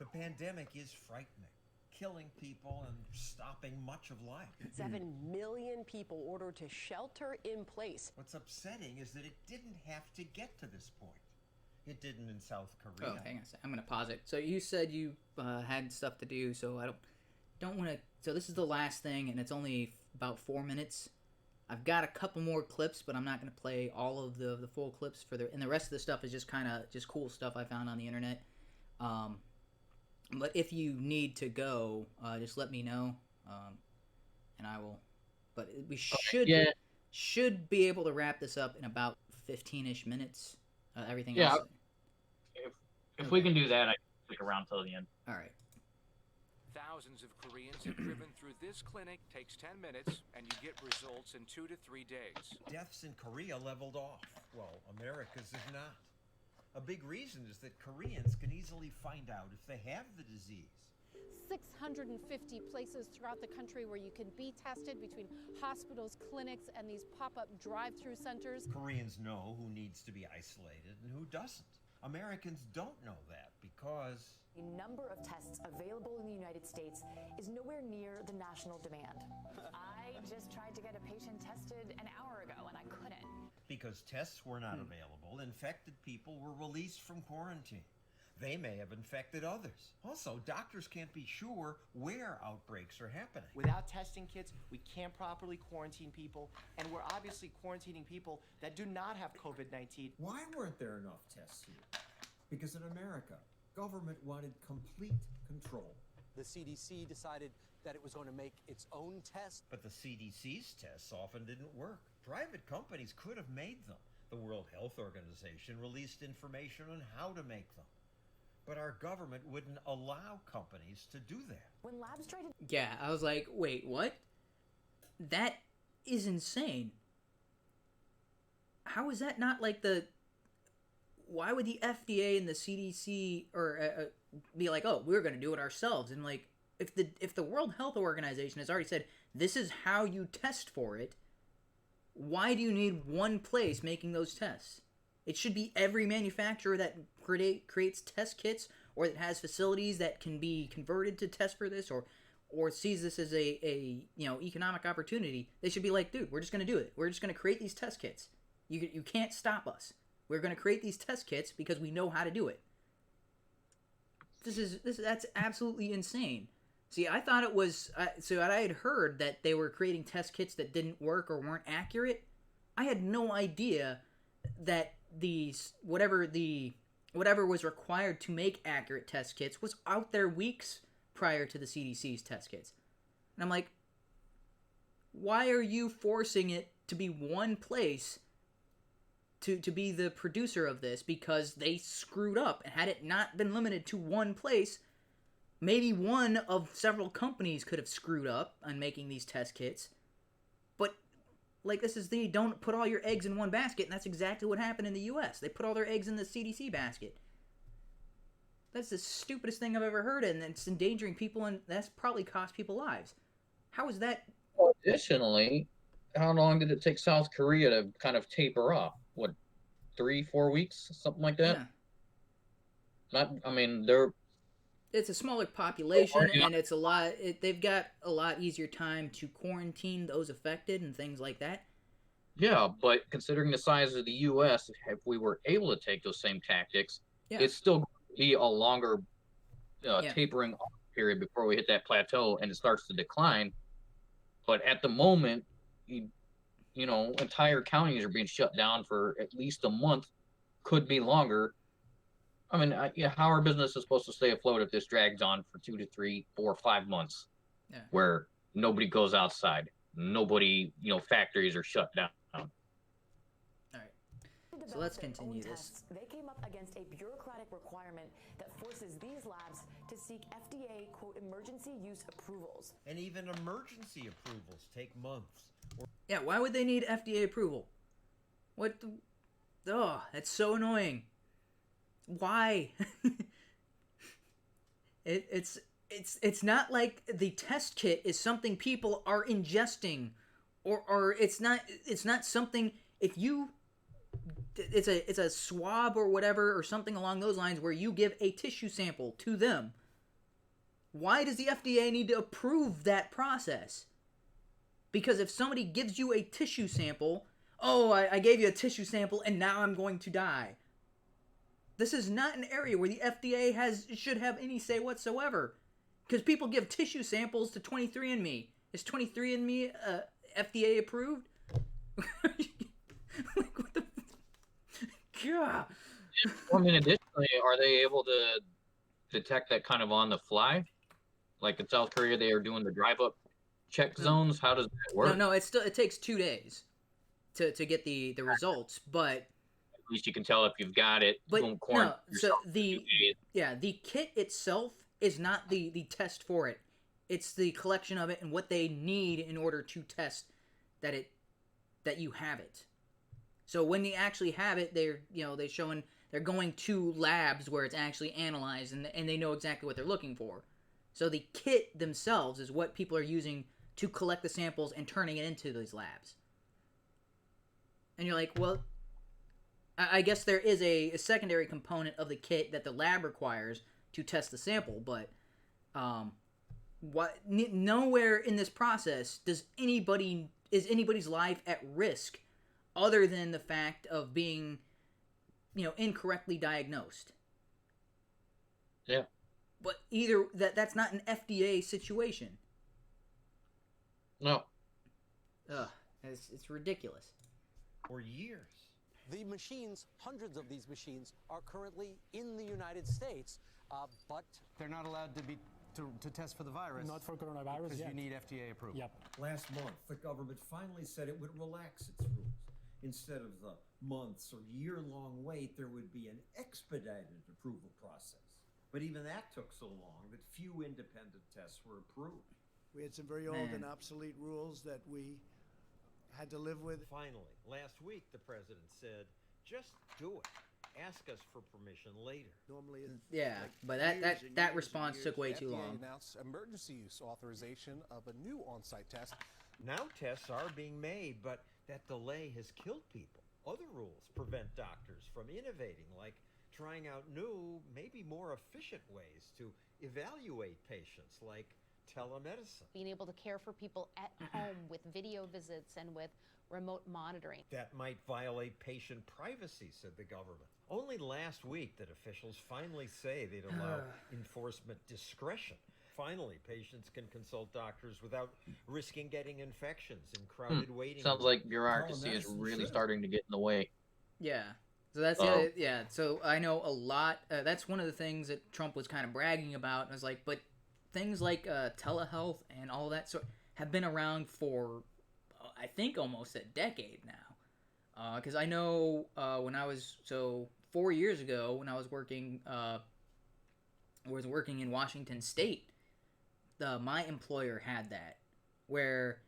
The pandemic is frightening, killing people and stopping much of life. 7 million people ordered to shelter in place. What's upsetting is that it didn't have to get to this point. It didn't in South Korea. Oh, hang on a second. I'm going to pause it. So you said you had stuff to do, so I don't want to... So this is the last thing, and it's only about 4 minutes. I've got a couple more clips, but I'm not going to play all of the full clips for the... And the rest of the stuff is just kind of just cool stuff I found on the internet. But if you need to go, just let me know, and I will... But we should be able to wrap this up in about 15-ish minutes. Everything else... If we can do that, I can stick around till the end. All right. Thousands of Koreans have driven through this clinic. Takes 10 minutes, and you get results in 2 to 3 days. Deaths in Korea leveled off. Well, America's have not. A big reason is that Koreans can easily find out if they have the disease. 650 places throughout the country where you can be tested between hospitals, clinics, and these pop-up drive-through centers. Koreans know who needs to be isolated and who doesn't. Americans don't know that because... The number of tests available in the United States is nowhere near the national demand. I just tried to get a patient tested an hour ago and I couldn't. Because tests were not available, infected people were released from quarantine. They may have infected others. Also, doctors can't be sure where outbreaks are happening. Without testing kits, we can't properly quarantine people, and we're obviously quarantining people that do not have COVID-19. Why weren't there enough tests here? Because in America, government wanted complete control. The CDC decided that it was going to make its own test. But the CDC's tests often didn't work. Private companies could have made them. The World Health Organization released information on how to make them. But our government wouldn't allow companies to do that. When labs tried to... Yeah, I was like, wait, what? That is insane. How is that not like the... Why would the FDA and the CDC or be like, oh, we're going to do it ourselves? And like, if the World Health Organization has already said, this is how you test for it, why do you need one place making those tests? It should be every manufacturer that creates test kits or that has facilities that can be converted to test for this or sees this as a economic opportunity. They should be like, dude, we're just going to do it. We're just going to create these test kits. You can't stop us. We're going to create these test kits because we know how to do it. That's absolutely insane. See, I thought it was so I had heard that they were creating test kits that didn't work or weren't accurate. I had no idea that these whatever was required to make accurate test kits was out there weeks prior to the CDC's test kits. And I'm like, why are you forcing it to be one place to be the producer of this? Because they screwed up. And had it not been limited to one place, maybe one of several companies could have screwed up on making these test kits. But like, this is don't put all your eggs in one basket, and that's exactly what happened in the U.S. They put all their eggs in the CDC basket. That's the stupidest thing I've ever heard, and it's endangering people, and that's probably cost people lives. How is that? Additionally, how long did it take South Korea to kind of taper off? What, 3-4 weeks, something like that? Yeah. It's a smaller population, and it's a lot. They've got a lot easier time to quarantine those affected and things like that. Yeah, but considering the size of the U.S., if we were able to take those same tactics, it's still going to be a longer tapering off period before we hit that plateau and it starts to decline. But at the moment, entire counties are being shut down for at least a month, could be longer. I mean, how our business is supposed to stay afloat if this drags on for 2 to 3, 4, 5 months, where nobody goes outside, nobody, factories are shut down. All right, so let's continue this. They came up against a bureaucratic requirement that forces these labs to seek FDA, quote, emergency use approvals. And even emergency approvals take months. Yeah, why would they need FDA approval? What the... Oh, that's so annoying. Why? It's not like the test kit is something people are ingesting, or it's not something, if you, it's a swab or whatever or something along those lines where you give a tissue sample to them. Why does the FDA need to approve that process? Because if somebody gives you a tissue sample, oh, I gave you a tissue sample and now I'm going to die. This is not an area where the FDA should have any say whatsoever. Because people give tissue samples to 23andMe. Is 23andMe FDA approved? Like, what the... God. I mean, additionally, are they able to detect that kind of on the fly? Like in South Korea, they are doing the drive-up check zones. How does that work? No, it takes 2 days to get the results, but at least you can tell if you've got it. But no, so the 2 days. the kit itself is not the test for it. It's the collection of it and what they need in order to test that you have it. So when they actually have it, they're going to labs where it's actually analyzed and they know exactly what they're looking for. So the kit themselves is what people are using to collect the samples and turning it into these labs. And you're like, well, I guess there is a secondary component of the kit that the lab requires to test the sample, but nowhere in this process is anybody's life at risk other than the fact of being, incorrectly diagnosed. Yeah. But either that's not an FDA situation. No. Ugh, it's ridiculous. For years. The machines, hundreds of these machines, are currently in the United States, but they're not allowed to test for the virus. Not for coronavirus because yet. you need FDA approval. Yep. Last month, the government finally said it would relax its rules. Instead of the months or year-long wait, there would be an expedited approval process. But even that took so long that few independent tests were approved. We had some very old and obsolete rules that we had to live with. Finally, last week the president said, just do it. Ask us for permission later. Normally, but that response took way too long. Announced emergency use authorization of a new on-site test. Now tests are being made, but that delay has killed people. Other rules prevent doctors from innovating, like trying out new, maybe more efficient ways to evaluate patients, like telemedicine. Being able to care for people at home with video visits and with remote monitoring. That might violate patient privacy, said the government. Only last week did officials finally say they'd allow enforcement discretion. Finally, patients can consult doctors without risking getting infections in crowded waiting Sounds rooms. like bureaucracy is really starting to get in the way. Yeah. So that's So I know a lot. That's one of the things that Trump was kind of bragging about. I was like, but things like telehealth and all that sort have been around for, I think, almost a decade now. Because I know when I was 4 years ago when I was working in Washington State, my employer had that where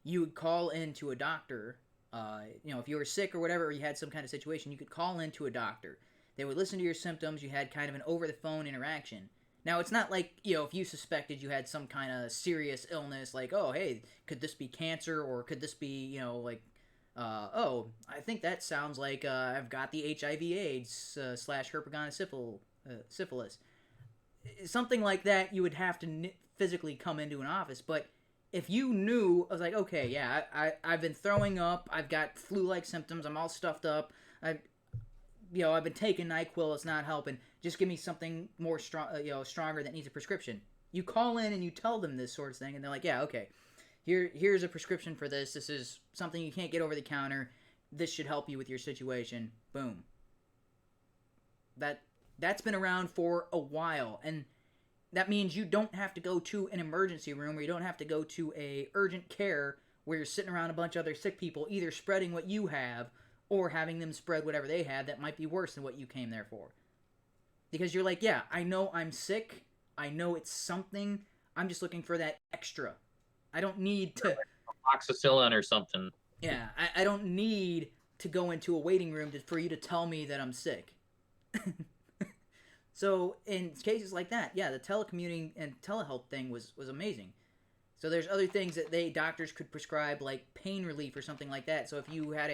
you would call into a doctor. If you were sick or whatever, or you had some kind of situation, you could call into a doctor. They would listen to your symptoms. You had kind of an over-the-phone interaction. Now, it's not like, if you suspected you had some kind of serious illness, like, oh, hey, could this be cancer, or could this be, oh, I think that sounds like I've got the HIV/AIDS / herpes syphilis. Something like that, you would have to physically come into an office, but if you knew, I was like, okay, yeah, I've been throwing up, I've got flu-like symptoms, I'm all stuffed up, I've been taking NyQuil, it's not helping, just give me something more stronger that needs a prescription. You call in and you tell them this sort of thing, and they're like, yeah, okay, here's a prescription for this, this is something you can't get over the counter, this should help you with your situation, boom. That's been around for a while, and that means you don't have to go to an emergency room, or you don't have to go to a urgent care where you're sitting around a bunch of other sick people, either spreading what you have or having them spread whatever they have that might be worse than what you came there for. Because you're like, yeah, I know I'm sick, I know it's something, I'm just looking for that extra. I don't need to... Amoxicillin or something. Yeah, I don't need to go into a waiting room for you to tell me that I'm sick. So in cases like that, yeah, the telecommuting and telehealth thing was amazing. So there's other things that doctors could prescribe, like pain relief or something like that. So if you had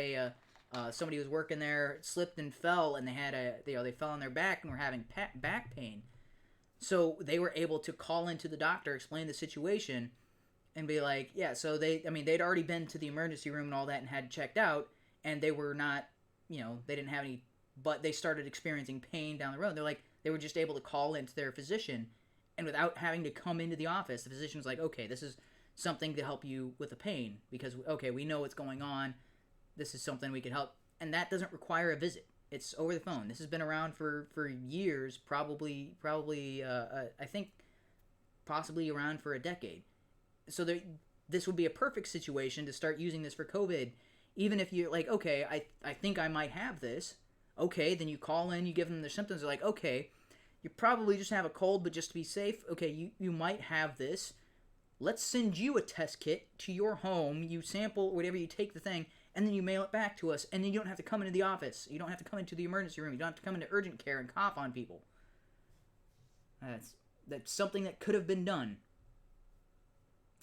somebody who was working there, slipped and fell, and they fell on their back and were having back pain, so they were able to call into the doctor, explain the situation, and be like, yeah. So they'd already been to the emergency room and all that and had checked out, and they were not, they didn't have any, but they started experiencing pain down the road. They were just able to call into their physician, and without having to come into the office, the physician's like, okay, this is something to help you with the pain, because, okay, we know what's going on. This is something we can help. And that doesn't require a visit. It's over the phone. This has been around for years, probably I think possibly around for a decade. So this would be a perfect situation to start using this for COVID. Even if you're like, okay, I think I might have this. Okay, then you call in, you give them their symptoms. They're like, okay, you probably just have a cold, but just to be safe, okay, you might have this. Let's send you a test kit to your home. You sample whatever, you take the thing, and then you mail it back to us, and then you don't have to come into the office. You don't have to come into the emergency room. You don't have to come into urgent care and cough on people. That's something that could have been done.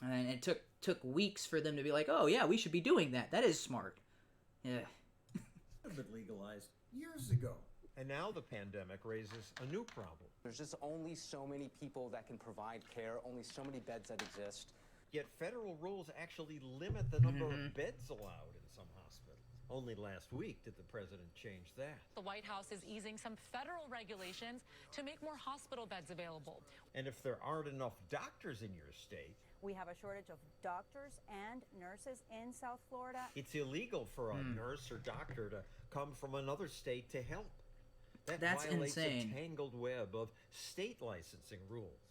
And it took weeks for them to be like, oh, yeah, we should be doing that. That is smart. Yeah. It had been legalized years ago. And now the pandemic raises a new problem. There's just only so many people that can provide care, only so many beds that exist. Yet federal rules actually limit the number of beds allowed in some hospitals. Only last week did the president change that. The White House is easing some federal regulations to make more hospital beds available. And if there aren't enough doctors in your state, we have a shortage of doctors and nurses in South Florida. It's illegal for a nurse or doctor to come from another state to help. That's violates insane. A tangled web of state licensing rules.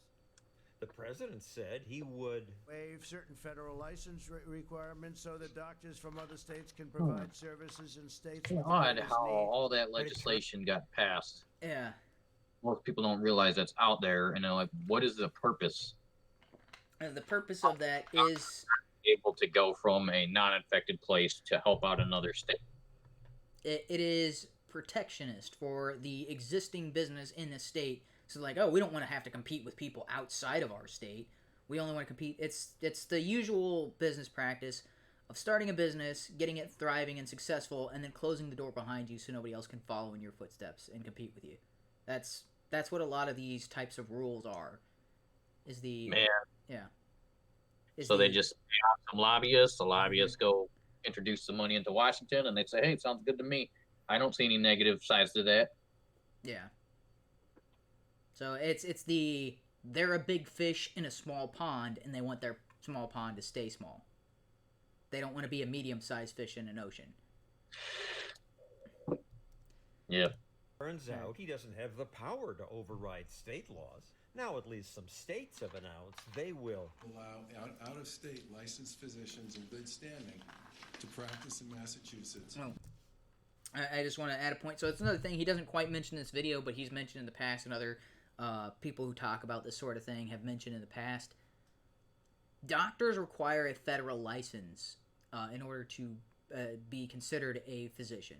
The president said he would waive certain federal license requirements so that doctors from other states can provide services in states. Odd how all that legislation got passed. Yeah. Most people don't realize that's out there, and they're like, what is the purpose? The purpose of that is able to go from a non-infected place to help out another state. It is protectionist for the existing business in the state. So like, oh, we don't want to have to compete with people outside of our state. We only want to compete. It's the usual business practice of starting a business, getting it thriving and successful, and then closing the door behind you so nobody else can follow in your footsteps and compete with you. That's what a lot of these types of rules are. Is the So they just have some lobbyists. The lobbyists go introduce some money into Washington, and they say, hey, it sounds good to me. I don't see any negative sides to that. Yeah. So they're a big fish in a small pond, and they want their small pond to stay small. They don't want to be a medium-sized fish in an ocean. Yeah. Turns out he doesn't have the power to override state laws. Now at least some states have announced they will allow out-of-state licensed physicians in good standing to practice in Massachusetts. Oh. I just want to add a point. So it's another thing. He doesn't quite mention in this video, but he's mentioned in the past, and other people who talk about this sort of thing have mentioned in the past. Doctors require a federal license in order to be considered a physician.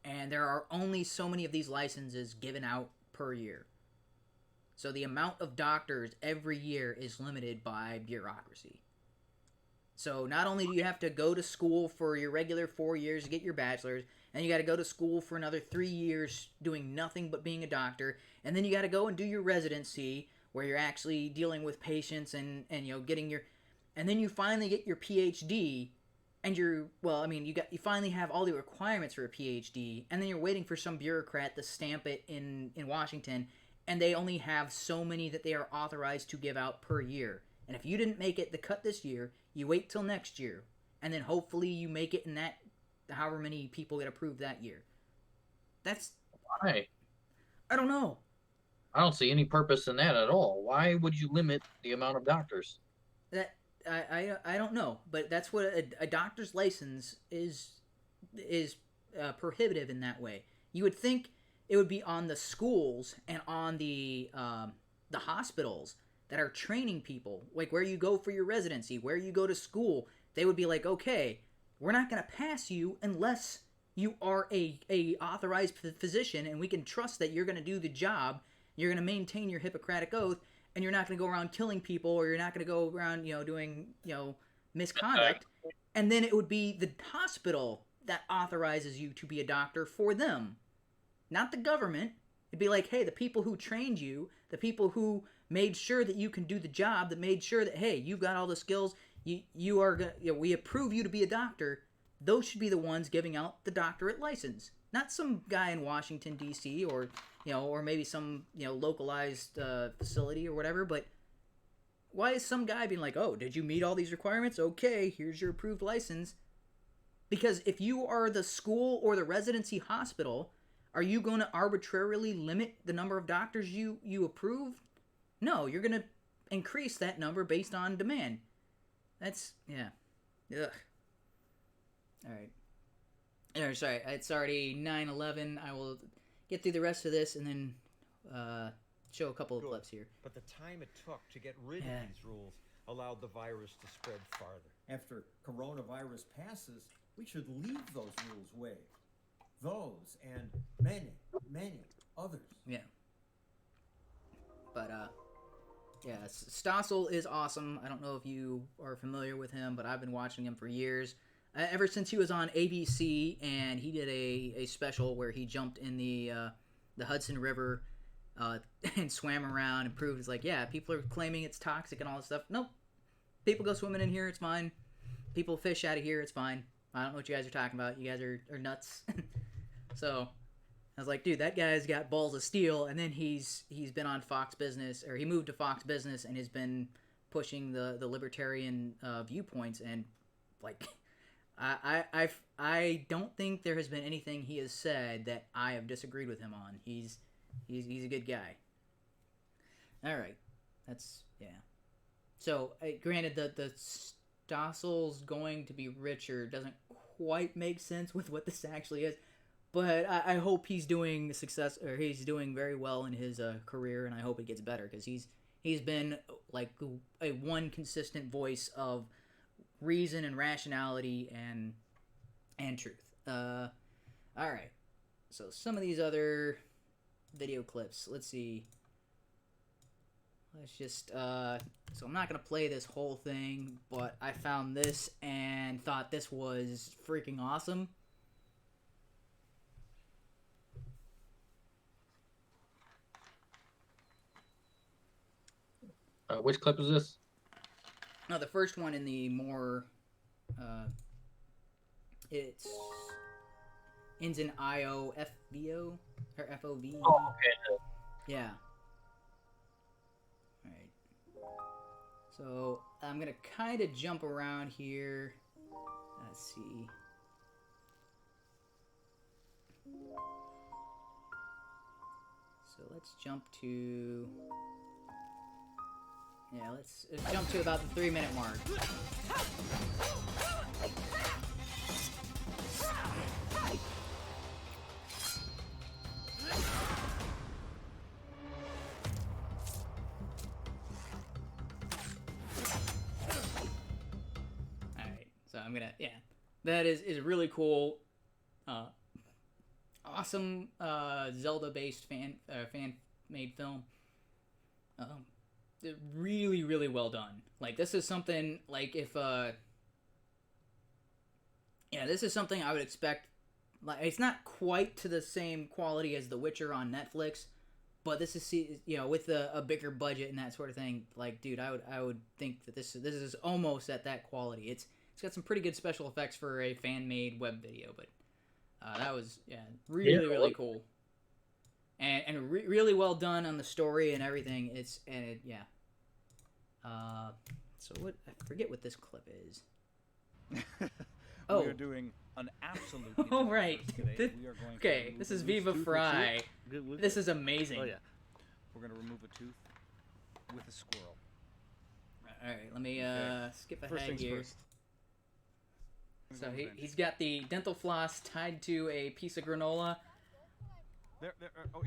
And there are only so many of these licenses given out per year. So the amount of doctors every year is limited by bureaucracy. So not only do you have to go to school for your regular 4 years to get your bachelor's, and you got to go to school for another 3 years doing nothing but being a doctor, and then you got to go and do your residency where you're actually dealing with patients and getting your, and then you finally get your PhD, and you finally have all the requirements for a PhD, and then you're waiting for some bureaucrat to stamp it in Washington, and they only have so many that they are authorized to give out per year. And if you didn't make it the cut this year, you wait till next year, and then hopefully you make it in that however many people get approved that year. That's why. I don't know. I don't see any purpose in that at all. Why would you limit the amount of doctors? That I don't know, but that's what a doctor's license is prohibitive in that way. You would think it would be on the schools and on the hospitals that are training people, like where you go for your residency, where you go to school. They would be like, okay, we're not going to pass you unless you are a authorized physician, and we can trust that you're going to do the job you're going to maintain your Hippocratic oath, and you're not going to go around killing people, or you're not going to go around, doing, misconduct. And then it would be the hospital that authorizes you to be a doctor for them, not the government. It'd be like, hey, the people who trained you, the people who made sure that you can do the job, that made sure that, hey, you've got all the skills, you are gonna, we approve you to be a doctor. Those should be the ones giving out the doctorate license, not some guy in Washington D.C. or or maybe some localized facility or whatever. But why is some guy being like, oh, did you meet all these requirements? Okay, here's your approved license. Because if you are the school or the residency hospital, are you going to arbitrarily limit the number of doctors you approve? No, you're going to increase that number based on demand. That's, yeah. Ugh. All right. Sorry, it's already 9:11. I will get through the rest of this and then show a couple of clips here. But the time it took to get rid of these rules allowed the virus to spread farther. After coronavirus passes, we should leave those rules waived. Those and many, many others. Yeah. But, yeah, Stossel is awesome. I don't know if you are familiar with him, but I've been watching him for years. Ever since he was on ABC, and he did a special where he jumped in the Hudson River and swam around and proved, it's like, yeah, people are claiming it's toxic and all this stuff. Nope. People go swimming in here, it's fine. People fish out of here, it's fine. I don't know what you guys are talking about. You guys are nuts. So I was like, dude, that guy's got balls of steel, and then he's been on Fox Business, or he moved to Fox Business and has been pushing the libertarian viewpoints, and like I don't think there has been anything he has said that I have disagreed with him on. He's a good guy. All right, that's yeah. So granted, the Stossel's going to be richer doesn't quite make sense with what this actually is. But I hope he's doing he's doing very well in his career, and I hope it gets better, because he's been like a one consistent voice of reason and rationality and truth. All right, so some of these other video clips. Let's see. Let's just so I'm not gonna play this whole thing, but I found this and thought this was freaking awesome. Which clip is this? No, the first one in the more, it's ends in IOFVO or FOV. Oh, okay. Yeah. All right. So I'm gonna kind of jump around here. Let's see. So let's jump to. Yeah, let's jump to about the 3-minute mark. Alright, so I'm gonna, yeah. That is really cool. Awesome Zelda-based fan-made film. Really, really well done. Like, this is something, like, if, yeah, this is something I would expect, like, it's not quite to the same quality as The Witcher on Netflix, but this is, with a bigger budget and that sort of thing, like, dude, I would think that this is almost at that quality. It's got some pretty good special effects for a fan-made web video, but, that was, yeah, really cool. And really well done on the story and everything. Yeah. So what? I forget what this clip is. We are doing an absolute. Oh right. Today. We are going okay, this is Viva Fry. This is amazing. Oh yeah. We're gonna remove a tooth with a squirrel. All right. Let me skip ahead First things here. first. So he's got the dental floss tied to a piece of granola. There. Oh,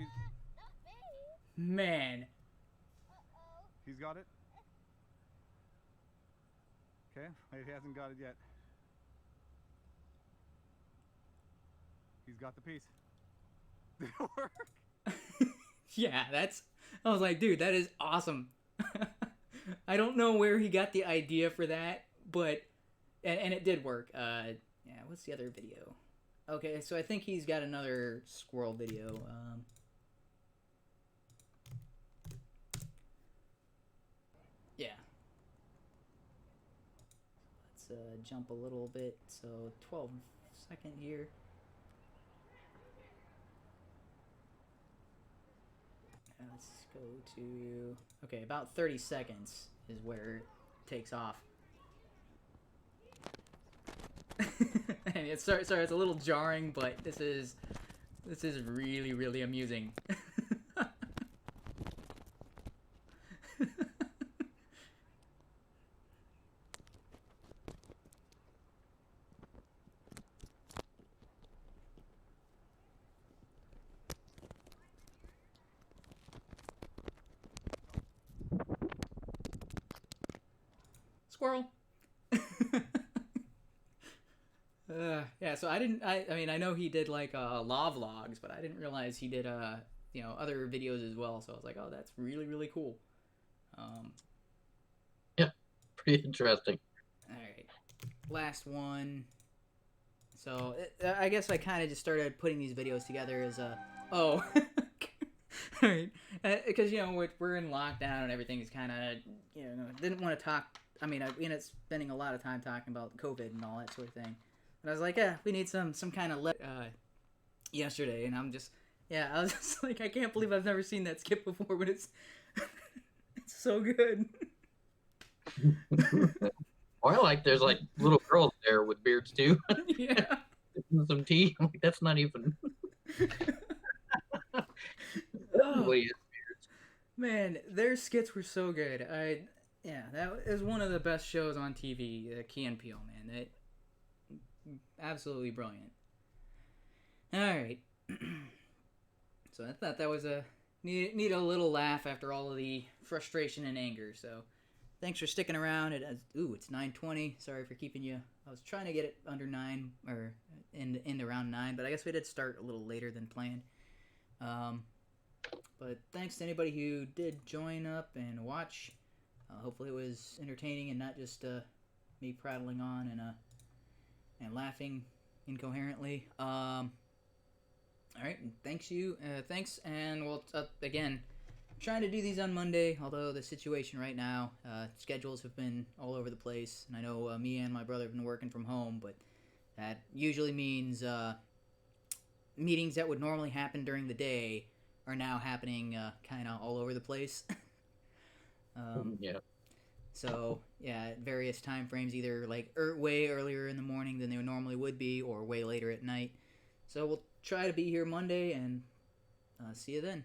man. He's got it. Okay, he hasn't got it yet. He's got the piece. Did it work? Yeah, I was like, dude, that is awesome. I don't know where he got the idea for that, but and it did work. Yeah, what's the other video? Okay, so I think he's got another squirrel video. Yeah. Let's jump a little bit. So 12-second here. Let's go to, okay, about 30 seconds is where it takes off. And it's sorry, it's a little jarring, but this is really, really amusing. Squirrel. Yeah, so I mean, I know he did like law vlogs, but I didn't realize he did you know, other videos as well. So I was like, oh, that's really, really cool. Yeah, pretty interesting. All right, last one. So I guess I kind of just started putting these videos together as a all right, because you know we're in lockdown and everything's kind of, you know, didn't want to talk. I mean, I ended up spending a lot of time talking about COVID and all that sort of thing. And I was like, yeah, we need some kind of yesterday, and I was just like, I can't believe I've never seen that skit before, but it's it's so good. Or like there's like little girls there with beards too. Yeah. Some tea. I'm like, that's not even. Oh, man, their skits were so good. Yeah, that is one of the best shows on TV. Key and Peele, man. That absolutely brilliant. All right. So I thought that was a need a little laugh after all of the frustration and anger. So thanks for sticking around. It's 9:20. Sorry for keeping you. I was trying to get it under 9 or in around 9, but I guess we did start a little later than planned. But thanks to anybody who did join up and watch. Hopefully it was entertaining and not just me prattling on and laughing incoherently. All right, thanks, and we'll again, I'm trying to do these on Monday. Although the situation right now, schedules have been all over the place, and I know me and my brother have been working from home, but that usually means meetings that would normally happen during the day are now happening kind of all over the place. Yeah. So yeah, at various time frames, either like way earlier in the morning than they normally would be, or way later at night. So we'll try to be here Monday, and see you then.